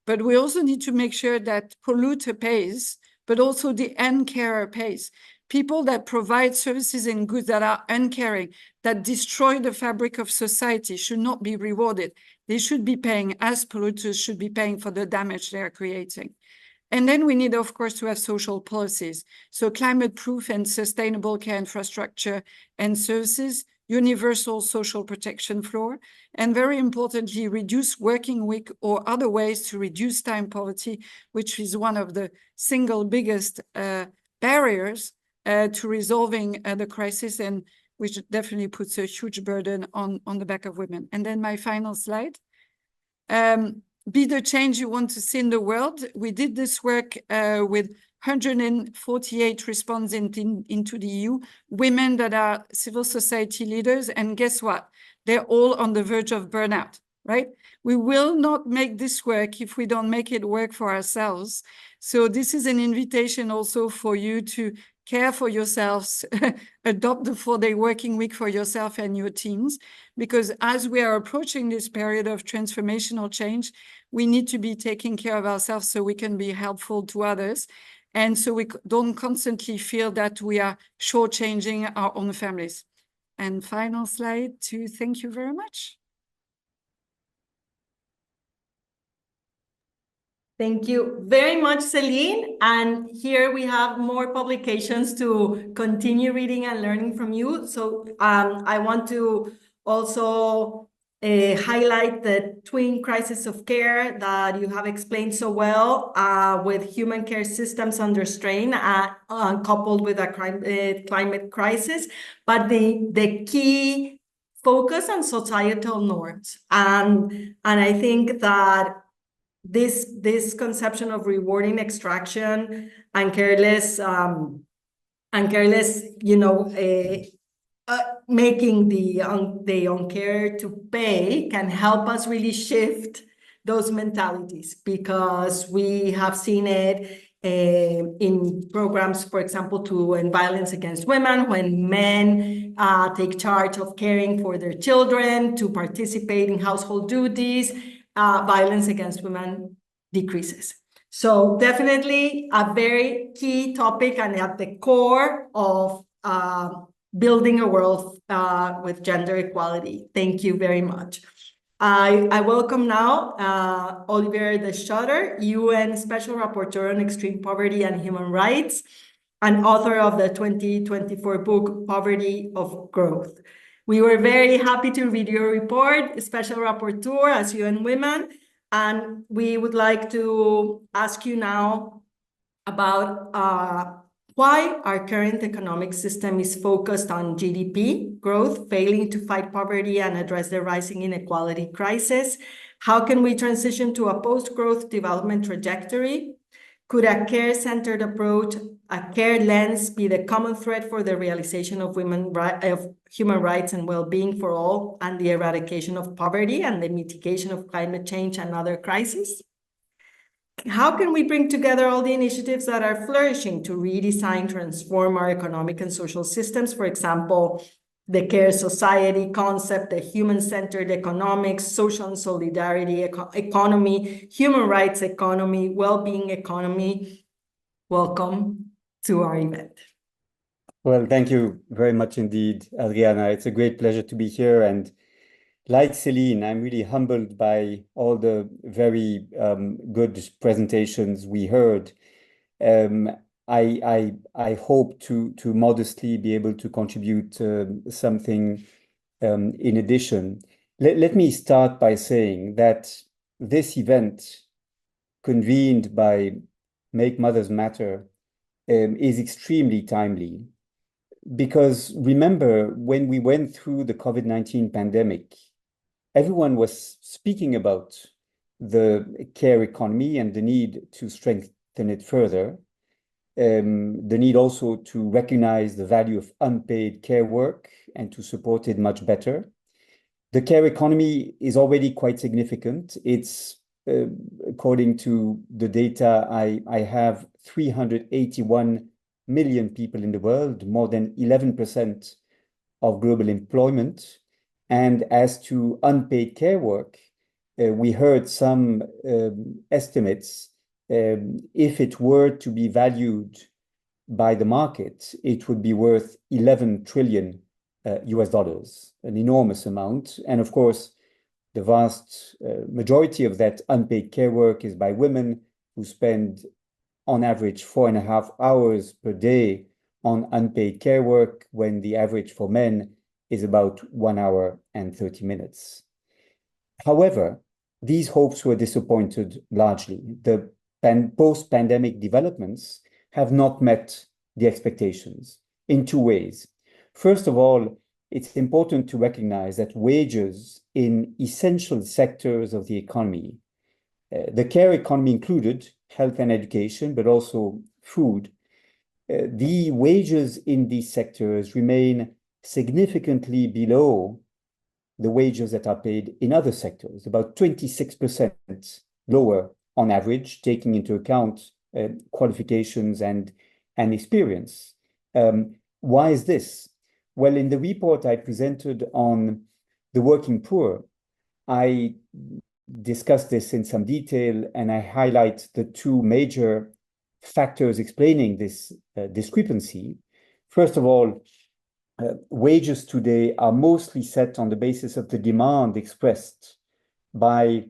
but we also need to make sure that polluter pays, but also the uncarer pays. People that provide services and goods that are uncaring, that destroy the fabric of society, should not be rewarded. They should be paying, as polluters should be paying for the damage they are creating. And then we need, of course, to have social policies. So climate-proof and sustainable care infrastructure and services, universal social protection floor, and very importantly, reduce working week or other ways to reduce time poverty, which is one of the single biggest barriers to resolving the crisis, and which definitely puts a huge burden on the back of women. And then my final slide. Be the change you want to see in the world. We did this work with 148 respondents into the EU, women that are civil society leaders, and guess what? They're all on the verge of burnout, right? We will not make this work if we don't make it work for ourselves. So this is an invitation also for you to care for yourselves, adopt the 4-day working week for yourself and your teams, because as we are approaching this period of transformational change, we need to be taking care of ourselves so we can be helpful to others. And so we don't constantly feel that we are shortchanging our own families. And final slide to thank you very much. Thank you very much, Celine. And here we have more publications to continue reading and learning from you. So I want to also highlight the twin crisis of care that you have explained so well, with human care systems under strain, coupled with a climate crisis. But the key focus on societal norms. And I think that this conception of rewarding extraction and careless, making the uncare to pay can help us really shift those mentalities, because we have seen it in programs, for example, to end violence against women, when men take charge of caring for their children, to participate in household duties, violence against women decreases. So definitely a very key topic and at the core of building a world with gender equality. Thank you very much. I welcome now Olivier de Schutter, UN Special Rapporteur on Extreme Poverty and Human Rights, and author of the 2024 book, Poverty of Growth. We were very happy to read your report, Special Rapporteur as UN Women, and we would like to ask you now about why our current economic system is focused on GDP growth, failing to fight poverty and address the rising inequality crisis. How can we transition to a post-growth development trajectory? Could a care-centered approach, a care lens, be the common thread for the realization of human rights and well-being for all, and the eradication of poverty and the mitigation of climate change and other crises? How can we bring together all the initiatives that are flourishing to redesign, transform our economic and social systems? For example, the care society concept, the human-centered economics, social and solidarity economy, human rights economy, well-being economy. Welcome to our event. Well, thank you very much indeed, Adriana. It's a great pleasure to be here. And like Celine, I'm really humbled by all the very good presentations we heard. I hope to modestly be able to contribute something in addition. Let me start by saying that this event, convened by Make Mothers Matter, is extremely timely. Because remember, when we went through the COVID-19 pandemic, everyone was speaking about the care economy and the need to strengthen it further. The need also to recognize the value of unpaid care work and to support it much better. The care economy is already quite significant. It's, according to the data I have, 381 million people in the world, more than 11% of global employment. And as to unpaid care work, we heard some estimates. If it were to be valued by the market, it would be worth $11 trillion, an enormous amount. And of course, the vast majority of that unpaid care work is by women who spend on average 4.5 hours per day on unpaid care work, when the average for men is about 1 hour and 30 minutes. However, these hopes were disappointed largely. The post-pandemic developments have not met the expectations in two ways. First of all, it's important to recognize that wages in essential sectors of the economy, the care economy included, health and education, but also food, the wages in these sectors remain significantly below the wages that are paid in other sectors, about 26% lower on average, taking into account qualifications and experience. Why is this? Well, in the report I presented on the working poor, I discuss this in some detail, and I highlight the two major factors explaining this discrepancy. First of all, wages today are mostly set on the basis of the demand expressed by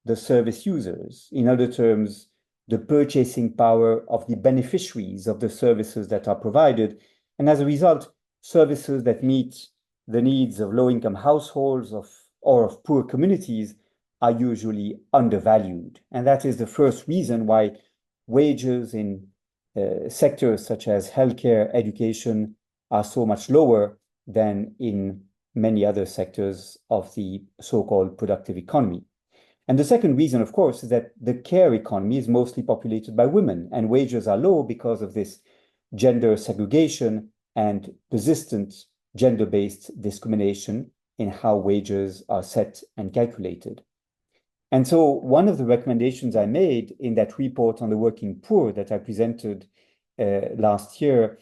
the service users. In other terms, the purchasing power of the beneficiaries of the services that are provided. And as a result, services that meet the needs of low-income households or of poor communities are usually undervalued. And that is the first reason why wages in sectors such as healthcare, education are so much lower than in many other sectors of the so-called productive economy. And the second reason, of course, is that the care economy is mostly populated by women, and wages are low because of this gender segregation and persistent gender-based discrimination in how wages are set and calculated. And so one of the recommendations I made in that report on the working poor that I presented last year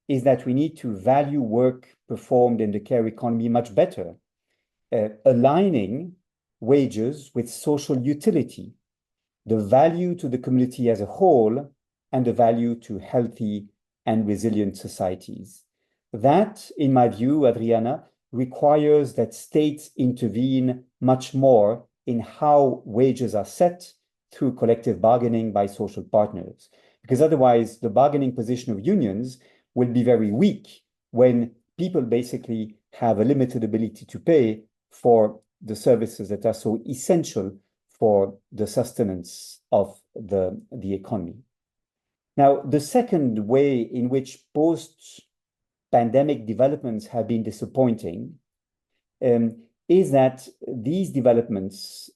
is that we need to value work performed in the care economy much better, aligning wages with social utility, the value to the community as a whole, and the value to healthy and resilient societies. That, in my view, Adriana, requires that states intervene much more in how wages are set through collective bargaining by social partners, because otherwise the bargaining position of unions will be very weak when people basically have a limited ability to pay for the services that are so essential for the sustenance of the economy. Now, the second way in which post-pandemic developments have been disappointing is that these developments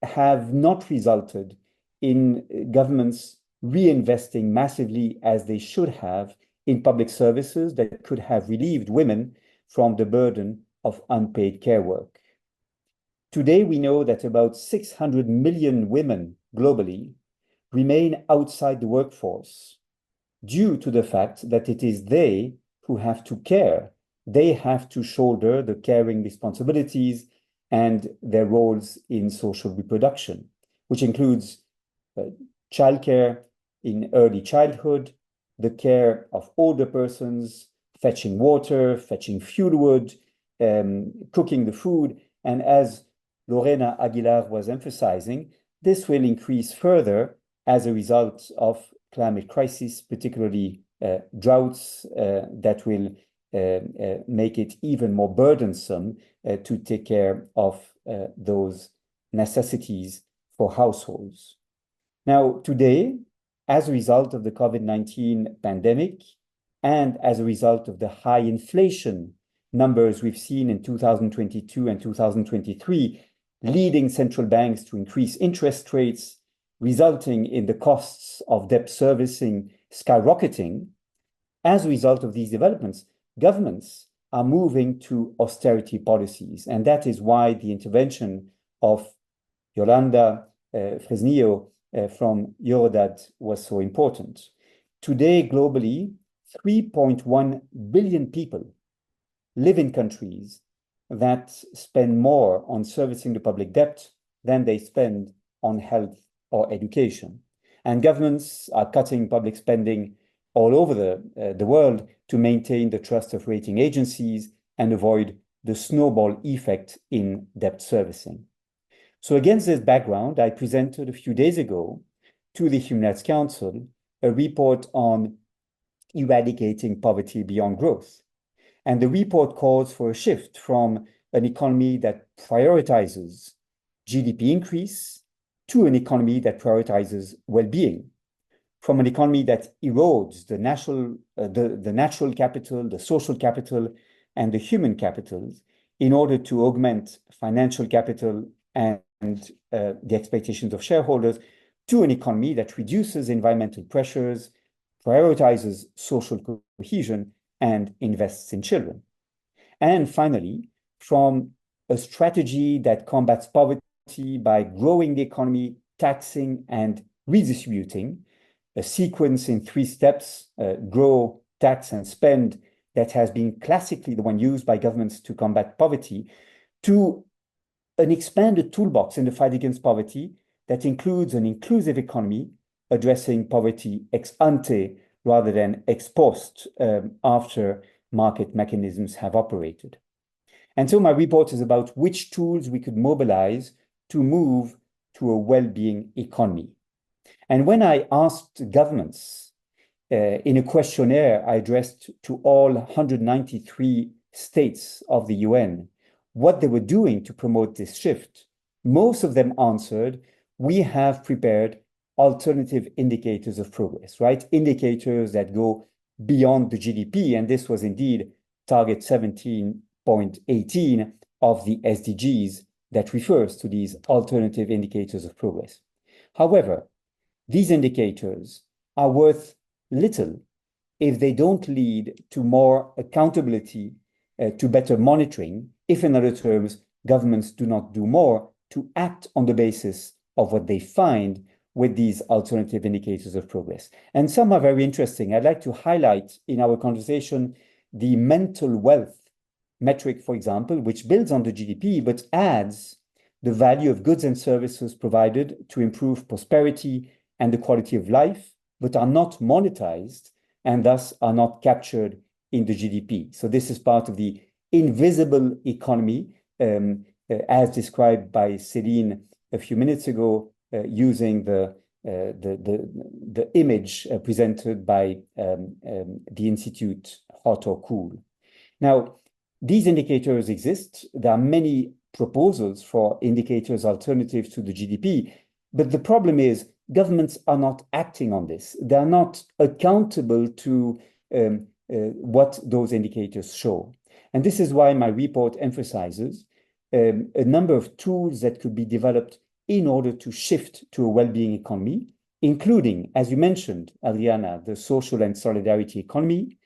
have not resulted in governments reinvesting massively as they should have in public services that could have relieved women from the burden of unpaid care work. Today, we know that about 600 million women globally remain outside the workforce due to the fact that it is they who have to care. They have to shoulder the caring responsibilities and their roles in social reproduction, which includes childcare in early childhood, the care of older persons, fetching water, fetching fuel wood, cooking the food. And as Lorena Aguilar was emphasizing, this will increase further as a result of climate crisis, particularly droughts that will make it even more burdensome to take care of those necessities for households. Now, today, as a result of the COVID-19 pandemic and as a result of the high inflation numbers we've seen in 2022 and 2023, leading central banks to increase interest rates, resulting in the costs of debt servicing skyrocketing. As a result of these developments, governments are moving to austerity policies. And that is why the intervention of Yolanda Fresnillo from Eurodad was so important. Today, globally, 3.1 billion people live in countries that spend more on servicing the public debt than they spend on health or education. And governments are cutting public spending all over the world to maintain the trust of rating agencies and avoid the snowball effect in debt servicing. So against this background, I presented a few days ago to the Human Rights Council a report on eradicating poverty beyond growth. And the report calls for a shift from an economy that prioritizes GDP increase to an economy that prioritizes well-being, from an economy that erodes the natural capital, the social capital, and the human capitals in order to augment financial capital and the expectations of shareholders, to an economy that reduces environmental pressures, prioritizes social cohesion, and invests in children. And finally, from a strategy that combats poverty by growing the economy, taxing, and redistributing, a sequence in 3 steps, grow, tax, and spend, that has been classically the one used by governments to combat poverty, to an expanded toolbox in the fight against poverty that includes an inclusive economy addressing poverty ex ante rather than ex post, after market mechanisms have operated. And so my report is about which tools we could mobilize to move to a well-being economy. And when I asked governments in a questionnaire I addressed to all 193 states of the UN, what they were doing to promote this shift, most of them answered, we have prepared alternative indicators of progress, right? Indicators that go beyond the GDP. And this was indeed target 17.18 of the SDGs that refers to these alternative indicators of progress. However, these indicators are worth little if they don't lead to more accountability, to better monitoring, if in other terms, governments do not do more to act on the basis of what they find with these alternative indicators of progress. And some are very interesting. I'd like to highlight in our conversation the mental wealth metric, for example, which builds on the GDP, but adds the value of goods and services provided to improve prosperity and the quality of life, but are not monetized and thus are not captured in the GDP. So this is part of the invisible economy, as described by Céline a few minutes ago, using the image presented by the Institute Hot or Cool. Now, these indicators exist. There are many proposals for indicators alternatives to the GDP, but the problem is governments are not acting on this. They are not accountable to what those indicators show. And this is why my report emphasizes a number of tools that could be developed in order to shift to a well-being economy, including, as you mentioned, Adriana, the social and solidarity economy,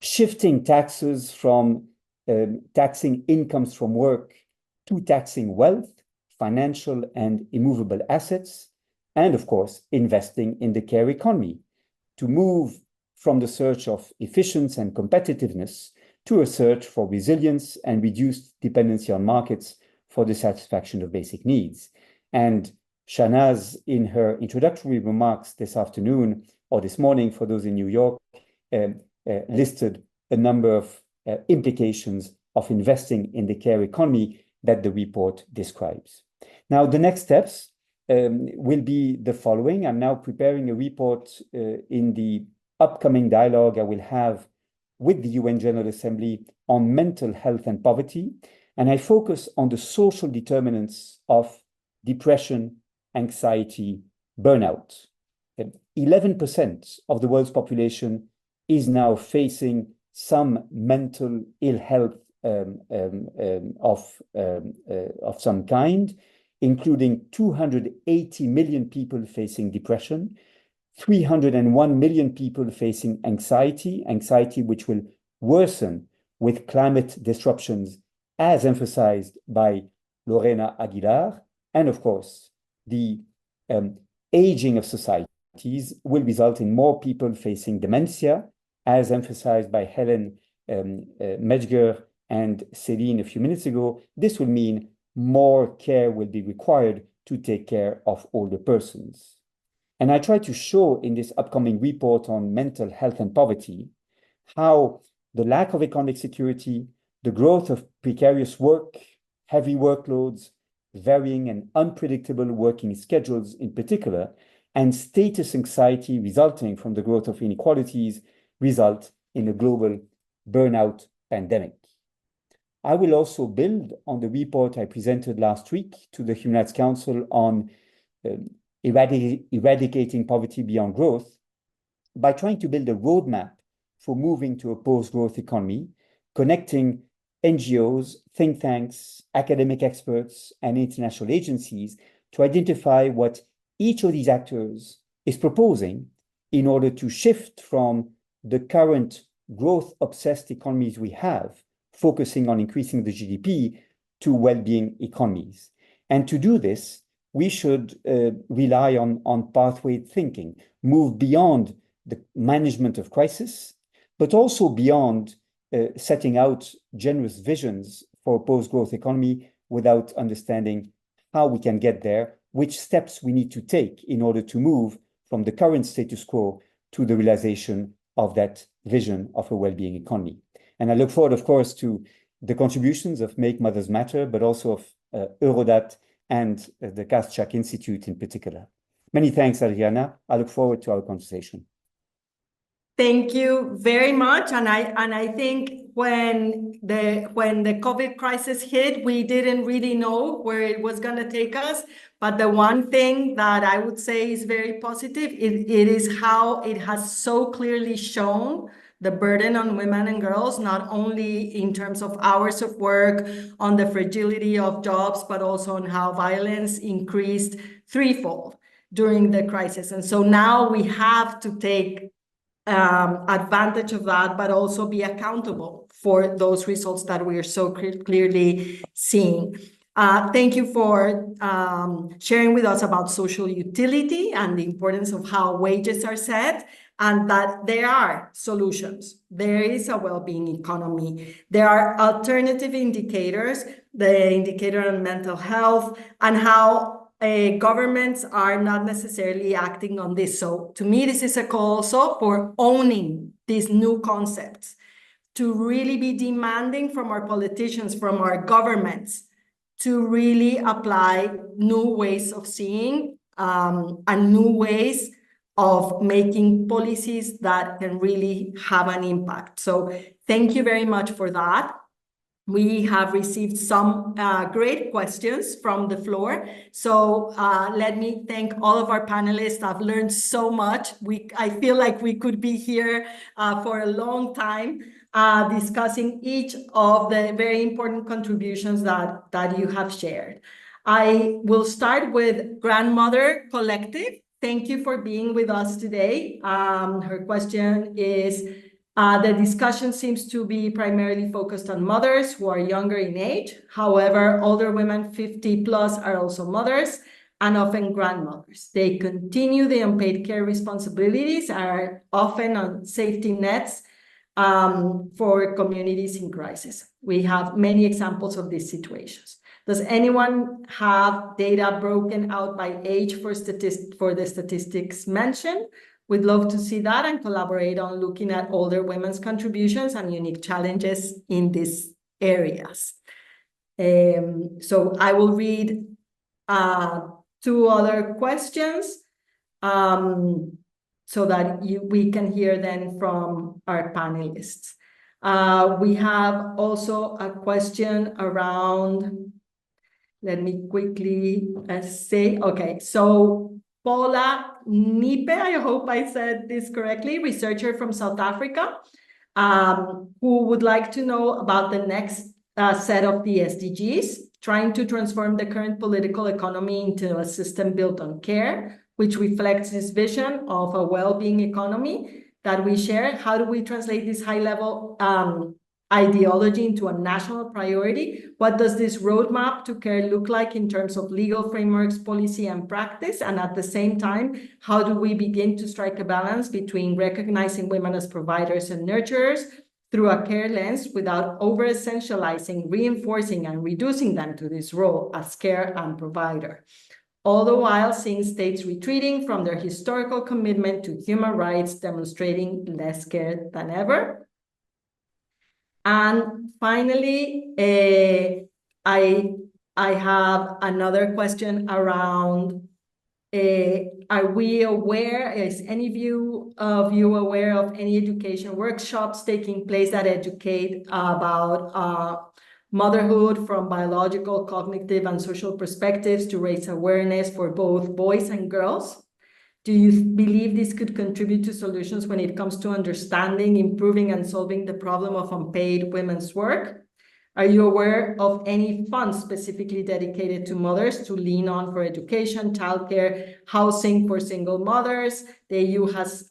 shifting taxes from taxing incomes from work to taxing wealth, financial and immovable assets, and of course, investing in the care economy to move from the search of efficiency and competitiveness to a search for resilience and reduced dependency on markets for the satisfaction of basic needs. And Shahnaz, in her introductory remarks this afternoon or this morning for those in New York, listed a number of implications of investing in the care economy that the report describes. Now, the next steps will be the following. I'm now preparing a report in the upcoming dialogue I will have with the UN General Assembly on mental health and poverty, and I focus on the social determinants of depression, anxiety, burnout. 11% of the world's population is now facing some mental ill health of some kind, including 280 million people facing depression, 301 million people facing anxiety which will worsen with climate disruptions, as emphasized by Lorena Aguilar. And of course, the aging of societies will result in more people facing dementia, as emphasized by Helen Medjger and Céline a few minutes ago. This will mean more care will be required to take care of older persons. And I try to show in this upcoming report on mental health and poverty how the lack of economic security, the growth of precarious work, heavy workloads, varying and unpredictable working schedules in particular, and status anxiety resulting from the growth of inequalities result in a global burnout pandemic. I will also build on the report I presented last week to the Human Rights Council on eradicating poverty beyond growth by trying to build a roadmap for moving to a post-growth economy, connecting NGOs, think tanks, academic experts, and international agencies to identify what each of these actors is proposing in order to shift from the current growth-obsessed economies we have, focusing on increasing the GDP, to well-being economies. And to do this, we should rely on pathway thinking, move beyond the management of crisis, but also beyond setting out generous visions for a post-growth economy without understanding how we can get there, which steps we need to take in order to move from the current status quo to the realization of that vision of a well-being economy. And I look forward, of course, to the contributions of Make Mothers Matter, but also of Eurodat and the Kastchak Institute in particular. Many thanks, Adriana. I look forward to our conversation. Thank you very much. And I think when the COVID crisis hit, we didn't really know where it was going to take us. But the one thing that I would say is very positive, it is how it has so clearly shown the burden on women and girls, not only in terms of hours of work, on the fragility of jobs, but also on how violence increased threefold during the crisis. And so now we have to take advantage of that, but also be accountable for those results that we are so clearly seeing. Thank you for sharing with us about social utility and the importance of how wages are set, and that there are solutions. There is a well-being economy. There are alternative indicators, the indicator on mental health, and how governments are not necessarily acting on this. So to me, this is a call also for owning these new concepts, to really be demanding from our politicians, from our governments, to really apply new ways of seeing and new ways of making policies that can really have an impact. So thank you very much for that. We have received some great questions from the floor. So let me thank all of our panelists. I've learned so much. I feel like we could be here for a long time discussing each of the very important contributions that you have shared. I will start with Grandmother Collective. Thank you for being with us today. Her question is, the discussion seems to be primarily focused on mothers who are younger in age. However, older women 50 plus are also mothers and often grandmothers. They continue the unpaid care responsibilities, are often on safety nets for communities in crisis. We have many examples of these situations. Does anyone have data broken out by age for the statistics mentioned? We'd love to see that and collaborate on looking at older women's contributions and unique challenges in these areas. So I will read two other questions so that we can hear then from our panelists. We have also a question around, let me quickly say, okay, so Paula Nipe, I hope I said this correctly, researcher from South Africa, who would like to know about the next set of the SDGs, trying to transform the current political economy into a system built on care, which reflects this vision of a well-being economy that we share. How do we translate this high-level ideology into a national priority? What does this roadmap to care look like in terms of legal frameworks, policy, and practice? And at the same time, how do we begin to strike a balance between recognizing women as providers and nurturers through a care lens without over-essentializing, reinforcing, and reducing them to this role as care and provider, all the while seeing states retreating from their historical commitment to human rights, demonstrating less care than ever? And finally, I have another question around, are we aware, is any of you aware of any education workshops taking place that educate about motherhood from biological, cognitive, and social perspectives to raise awareness for both boys and girls? Do you believe this could contribute to solutions when it comes to understanding, improving, and solving the problem of unpaid women's work? Are you aware of any funds specifically dedicated to mothers to lean on for education, childcare, housing for single mothers? The EU has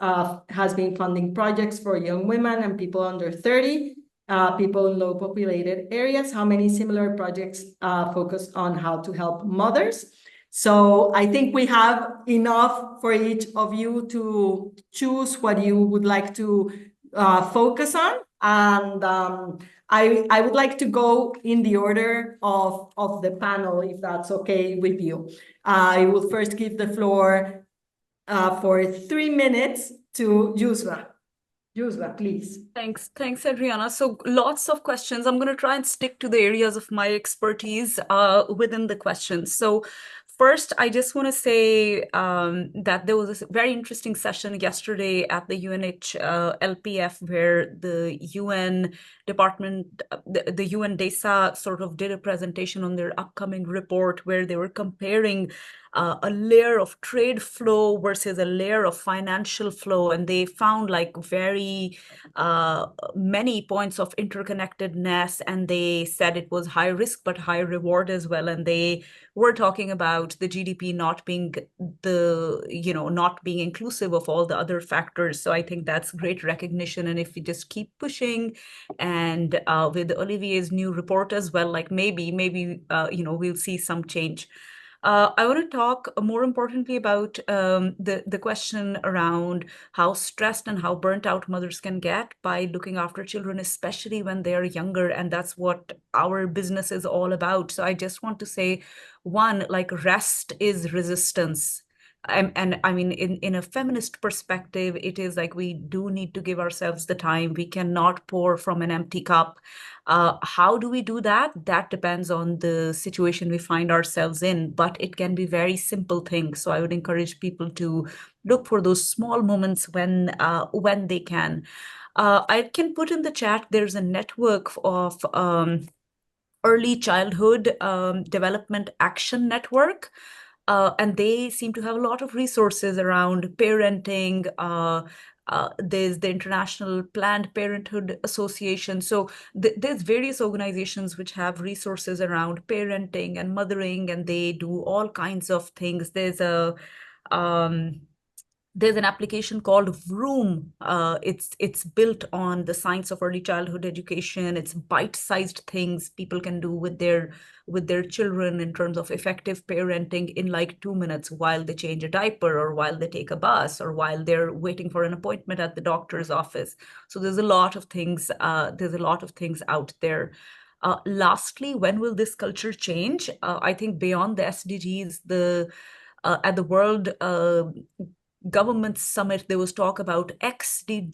been funding projects for young women and people under 30, people in low populated areas. How many similar projects focus on how to help mothers? So I think we have enough for each of you to choose what you would like to focus on. And I would like to go in the order of the panel, if that's okay with you. I will first give the floor for 3 minutes to Yusra. Yusra, please. Thanks, Adriana. So lots of questions. I'm going to try and stick to the areas of my expertise within the questions. So first, I just want to say that there was a very interesting session yesterday at the HLPF where the UN department, the UN DESA sort of did a presentation on their upcoming report where they were comparing a layer of trade flow versus a layer of financial flow. And they found like very many points of interconnectedness. And they said it was high risk, but high reward as well. And they were talking about the GDP not being not being inclusive of all the other factors. So I think that's great recognition. And if we just keep pushing and with Olivier's new report as well, like maybe we'll see some change. I want to talk more importantly about the question around how stressed and how burnt out mothers can get by looking after children, especially when they are younger. And that's what our business is all about. So I just want to say, one, like rest is resistance. And I mean, in a feminist perspective, it is like we do need to give ourselves the time. We cannot pour from an empty cup. How do we do that? That depends on the situation we find ourselves in, but it can be very simple things. So I would encourage people to look for those small moments when they can. I can put in the chat, there's a network of early childhood development action network. And they seem to have a lot of resources around parenting. There's the International Planned Parenthood Association. So there's various organizations which have resources around parenting and mothering, and they do all kinds of things. There's an application called Vroom. It's built on the science of early childhood education. It's bite-sized things people can do with their children in terms of effective parenting in like 2 minutes while they change a diaper or while they take a bus or while they're waiting for an appointment at the doctor's office. So there's a lot of things. There's a lot of things out there. Lastly, when will this culture change? I think beyond the SDGs, at the World Government Summit, there was talk about XDGs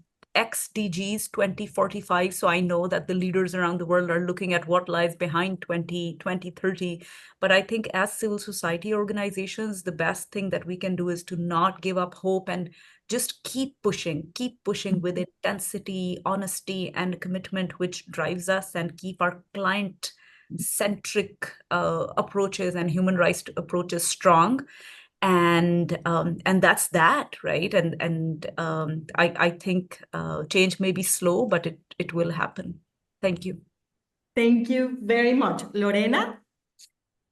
2045. So I know that the leaders around the world are looking at what lies behind 2030. But I think as civil society organizations, the best thing that we can do is to not give up hope and just keep pushing with intensity, honesty, and commitment, which drives us, and keep our client-centric approaches and human rights approaches strong. And that's that, right? And I think change may be slow, but it will happen. Thank you. Thank you very much. Lorena?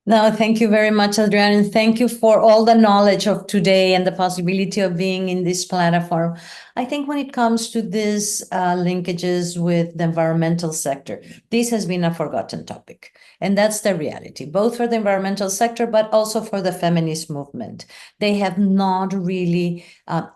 No, thank you very much, Adriana, and thank you for all the knowledge of today and the possibility of being in this platform. I think when it comes to these linkages with the environmental sector, this has been a forgotten topic. And that's the reality, both for the environmental sector, but also for the feminist movement. They have not really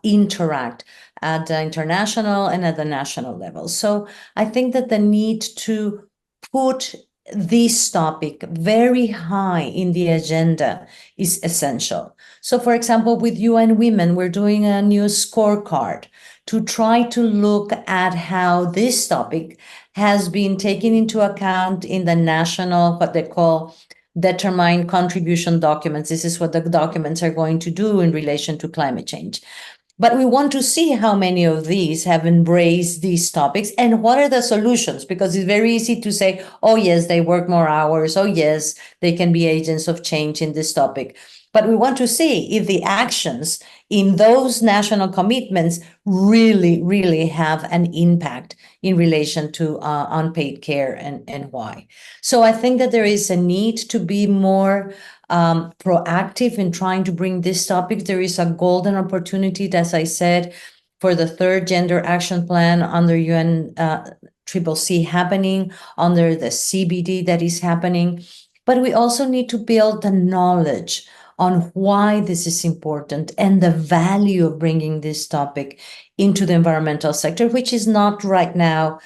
interact at the international and at the national level. So I think that the need to put this topic very high in the agenda is essential. So, for example, with UN Women, we're doing a new scorecard to try to look at how this topic has been taken into account in the national, what they call determined contribution documents. This is what the documents are going to do in relation to climate change. But we want to see how many of these have embraced these topics and what are the solutions, because it's very easy to say, oh, yes, they work more hours. Oh, yes, they can be agents of change in this topic. But we want to see if the actions in those national commitments really, really have an impact in relation to unpaid care and why. So I think that there is a need to be more proactive in trying to bring this topic. There is a golden opportunity, as I said, for the third gender action plan under UN CCC happening, under the CBD that is happening. But we also need to build the knowledge on why this is important and the value of bringing this topic into the environmental sector, which is not right now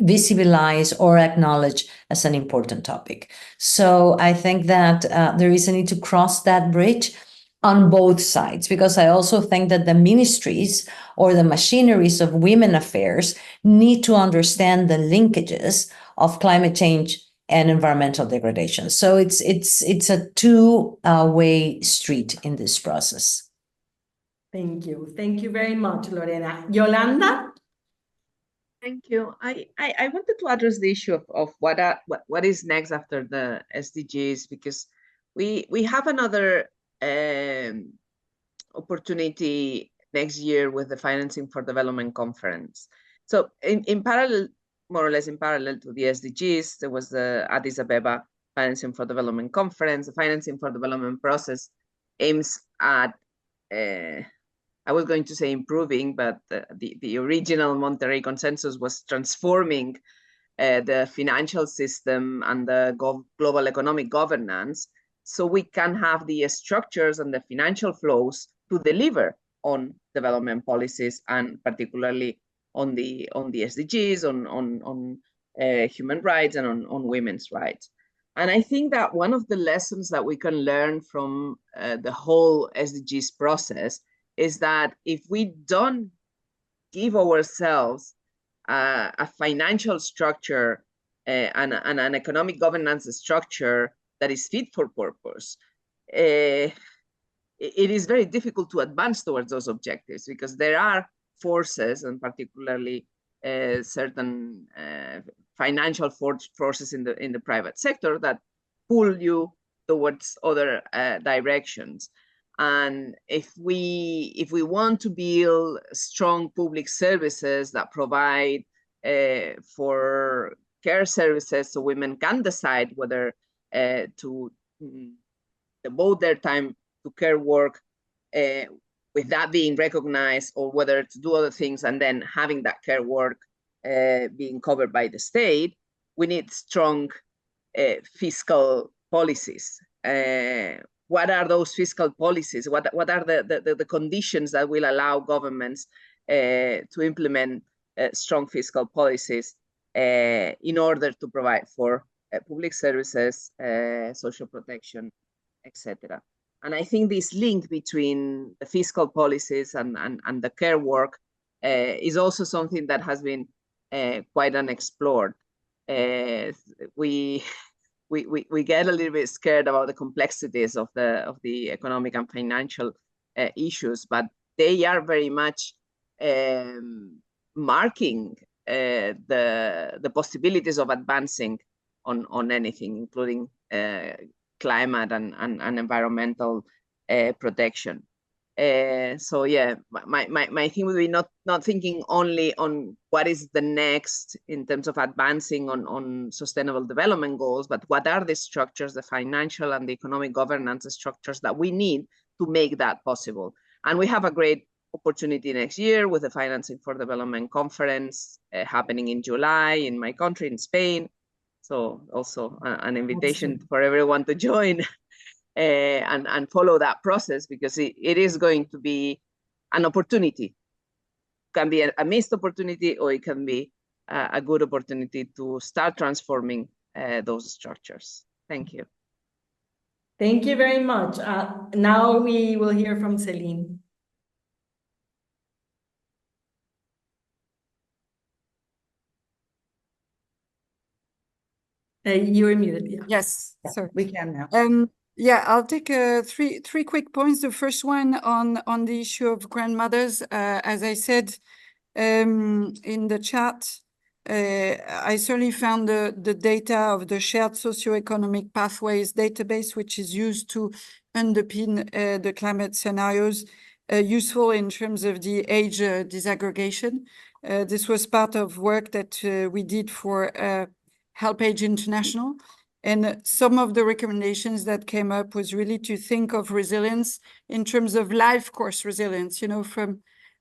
visibilized or acknowledged as an important topic. So I think that there is a need to cross that bridge on both sides, because I also think that the ministries or the machineries of women affairs need to understand the linkages of climate change and environmental degradation. So it's a two-way street in this process. Thank you. Thank you very much, Lorena. Yolanda? Thank you. I wanted to address the issue of what is next after the SDGs, because we have another opportunity next year with the Financing for Development Conference. So in parallel, more or less in parallel to the SDGs, there was the Addis Ababa Financing for Development Conference. The Financing for Development process aims at, I was going to say improving, but the original Monterrey Consensus was transforming the financial system and the global economic governance, so we can have the structures and the financial flows to deliver on development policies, and particularly on the SDGs, on human rights, and on women's rights. And I think that one of the lessons that we can learn from the whole SDGs process is that if we don't give ourselves a financial structure and an economic governance structure that is fit for purpose, it is very difficult to advance towards those objectives, because there are forces, and particularly certain financial forces in the private sector, that pull you towards other directions. And if we want to build strong public services that provide for care services, so women can decide whether to devote their time to care work with that being recognized, or whether to do other things and then having that care work being covered by the state, we need strong fiscal policies. What are those fiscal policies? What are the conditions that will allow governments to implement strong fiscal policies in order to provide for public services, social protection, etc. And I think this link between the fiscal policies and the care work is also something that has been quite unexplored. We get a little bit scared about the complexities of the economic and financial issues, but they are very much marking the possibilities of advancing on anything, including climate and environmental protection. So yeah, my thing would be not thinking only on what is the next in terms of advancing on sustainable development goals, but what are the structures, the financial and the economic governance structures that we need to make that possible. And we have a great opportunity next year with the Financing for Development Conference happening in July in my country, in Spain. So also an invitation for everyone to join and follow that process, because it is going to be an opportunity. It can be a missed opportunity, or it can be a good opportunity to start transforming those structures. Thank you. Thank you very much. Now we will hear from Celine. You're muted. Yeah. Yes, Yeah, sir. we can now. Yeah, I'll take three quick points. The first one on the issue of grandmothers. As I said in the chat, I certainly found the data of the shared socioeconomic pathways database, which is used to underpin the climate scenarios, useful in terms of the age disaggregation. This was part of work that we did for HelpAge International. And some of the recommendations that came up was really to think of resilience in terms of life course resilience, you know, from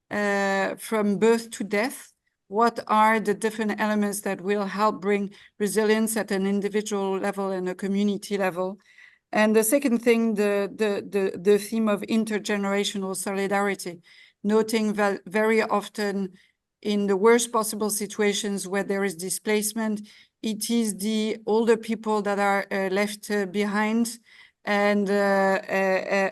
birth to death. What are the different elements that will help bring resilience at an individual level and a community level? And the second thing, the theme of intergenerational solidarity, noting that very often in the worst possible situations where there is displacement, it is the older people that are left behind and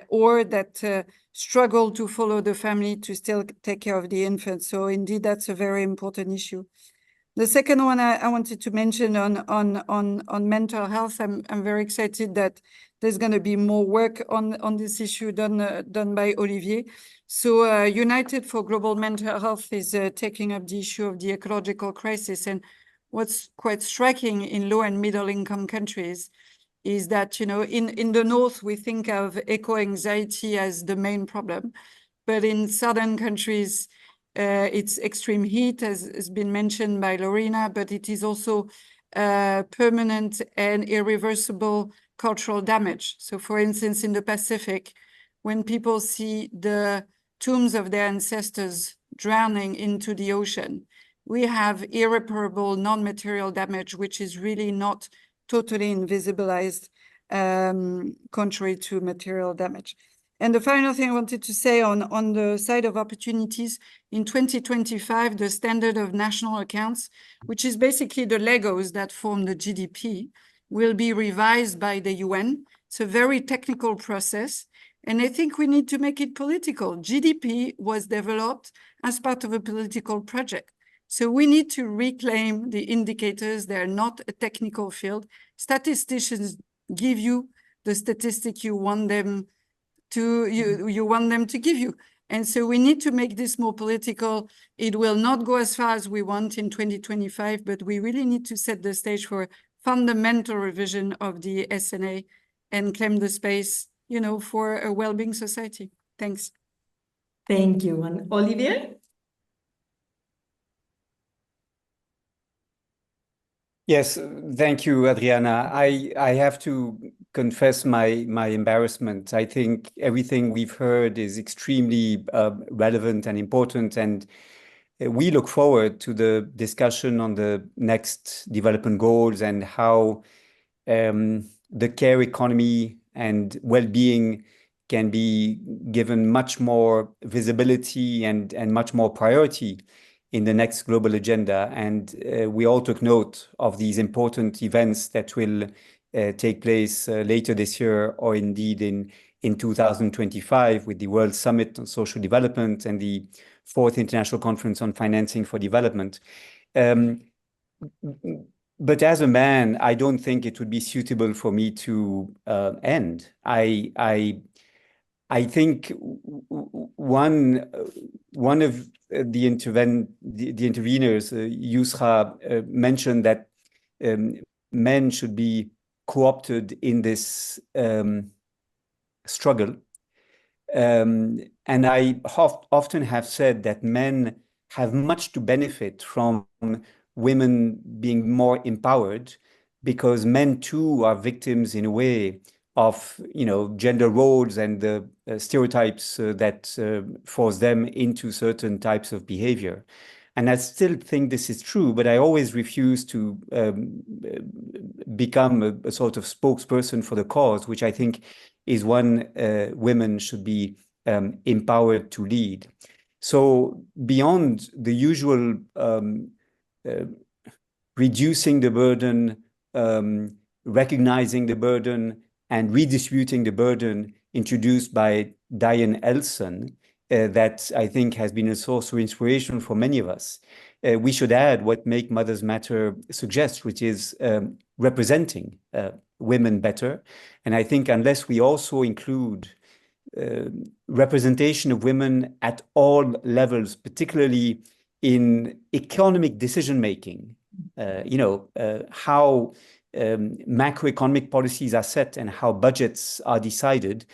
or that struggle to follow the family to still take care of the infant. So indeed, that's a very important issue. The second one I wanted to mention on mental health, I'm very excited that there's going to be more work on this issue done by Olivier. So United for Global Mental Health is taking up the issue of the ecological crisis. And what's quite striking in low and middle income countries is that, you know, in the North, we think of eco-anxiety as the main problem. But in southern countries, it's extreme heat, as has been mentioned by Lorena, but it is also permanent and irreversible cultural damage. So for instance, in the Pacific, when people see the tombs of their ancestors drowning into the ocean, we have irreparable non-material damage, which is really not totally invisibilized, contrary to material damage. And the final thing I wanted to say on the side of opportunities, in 2025, the standard of national accounts, which is basically the Legos that form the GDP, will be revised by the UN. It's a very technical process. And I think we need to make it political. GDP was developed as part of a political project. So we need to reclaim the indicators. They're not a technical field. Statisticians give you the statistic you want them to give you. And so we need to make this more political. It will not go as far as we want in 2025, but we really need to set the stage for fundamental revision of the SNA and claim the space, you know, for a well-being society. Thanks. Thank you. And Olivier? Yes, thank you, Adriana. I have to confess my embarrassment. I think everything we've heard is extremely relevant and important, and we look forward to the discussion on the next development goals and how the care economy and well-being can be given much more visibility and much more priority in the next global agenda. And we all took note of these important events that will take place later this year, or indeed in 2025, with the World Summit on Social Development and the 4th International Conference on Financing for Development. But as a man, I don't think it would be suitable for me to end. I think one of the interveners, Yusra, mentioned that men should be co-opted in this struggle. And I often have said that men have much to benefit from women being more empowered, because men too are victims in a way of, you know, gender roles and the stereotypes that force them into certain types of behavior. And I still think this is true, but I always refuse to become a sort of spokesperson for the cause, which I think is one women should be empowered to lead. So beyond the usual reducing the burden, recognizing the burden, and redistributing the burden introduced by Diane Elson, that I think has been a source of inspiration for many of us, we should add what Make Mothers Matter suggests, which is representing women better. And I think unless we also include representation of women at all levels, particularly in economic decision making, how macroeconomic policies are set and how budgets are decided,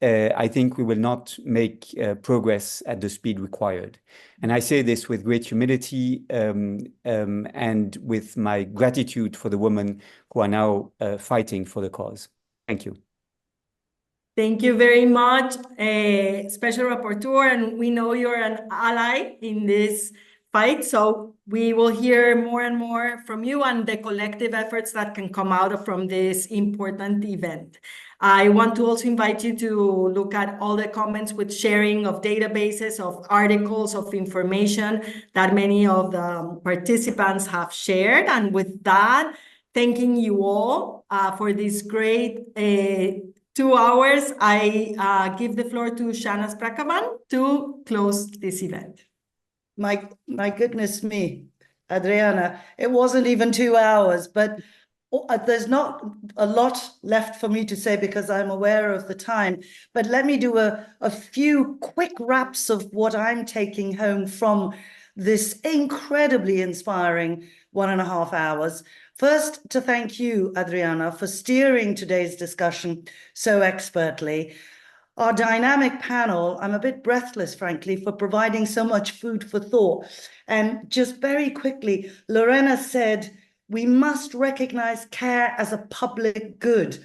I think we will not make progress at the speed required. And I say this with great humility and with my gratitude for the women who are now fighting for the cause. Thank you. Thank you very much, Special Rapporteur, and we know you're an ally in this fight, so we will hear more and more from you and the collective efforts that can come out from this important event. I want to also invite you to look at all the comments with sharing of databases, of articles, of information that many of the participants have shared. And with that, thanking you all for this great 2 hours. I give the floor to Shana Sprakavan to close this event. My goodness me, Adriana, it wasn't even 2 hours, but there's not a lot left for me to say because I'm aware of the time. But let me do a few quick wraps of what I'm taking home from this incredibly inspiring 1.5 hours. First, to thank you, Adriana, for steering today's discussion so expertly. Our dynamic panel, I'm a bit breathless, frankly, for providing so much food for thought. And just very quickly, Lorena said, we must recognize care as a public good.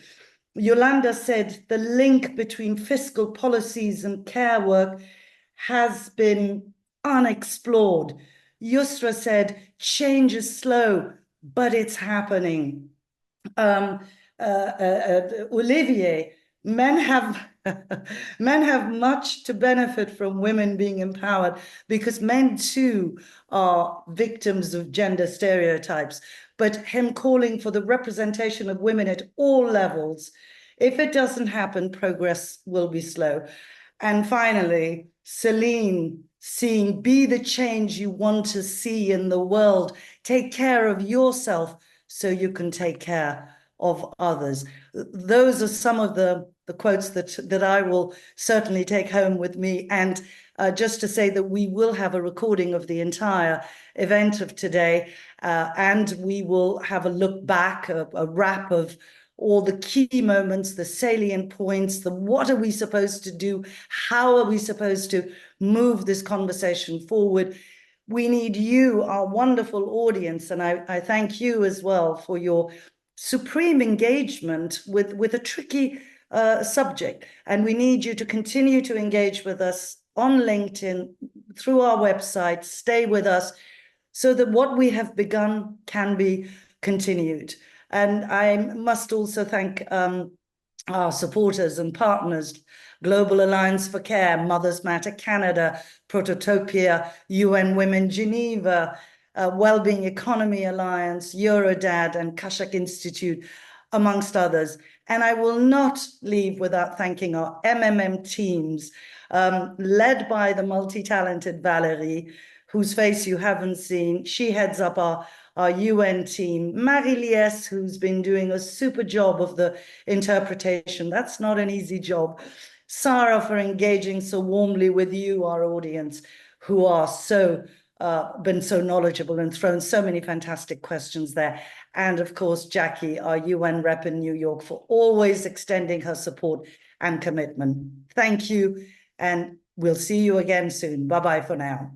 Yolanda said the link between fiscal policies and care work has been unexplored. Yusra said, change is slow, but it's happening. Olivier, men have much to benefit from women being empowered because men too are victims of gender stereotypes. But him calling for the representation of women at all levels, if it doesn't happen, progress will be slow. And finally, Celine, seeing be the change you want to see in the world. Take care of yourself so you can take care of others. Those are some of the quotes that I will certainly take home with me. And just to say that we will have a recording of the entire event of today, and we will have a look back, a wrap of all the key moments, the salient points, what are we supposed to do? How are we supposed to move this conversation forward? We need you, our wonderful audience, and I thank you as well for your supreme engagement with a tricky subject. And we need you to continue to engage with us on LinkedIn, through our website, stay with us so that what we have begun can be continued. And I must also thank our supporters and partners, Global Alliance for Care, Mothers Matter Canada, Prototopia, UN Women Geneva, Wellbeing Economy Alliance, Eurodad, and Kashak Institute, amongst others. And I will not leave without thanking our MMM teams, led by the multi-talented Valerie, whose face you haven't seen. She heads up our UN team. Marie-Liesse, who's been doing a super job of the interpretation. That's not an easy job. Sarah, for engaging so warmly with you, our audience, who are been so knowledgeable and thrown so many fantastic questions there. And of course, Jackie, our UN rep in New York, for always extending her support and commitment. Thank you, and we'll see you again soon. Bye-bye for now.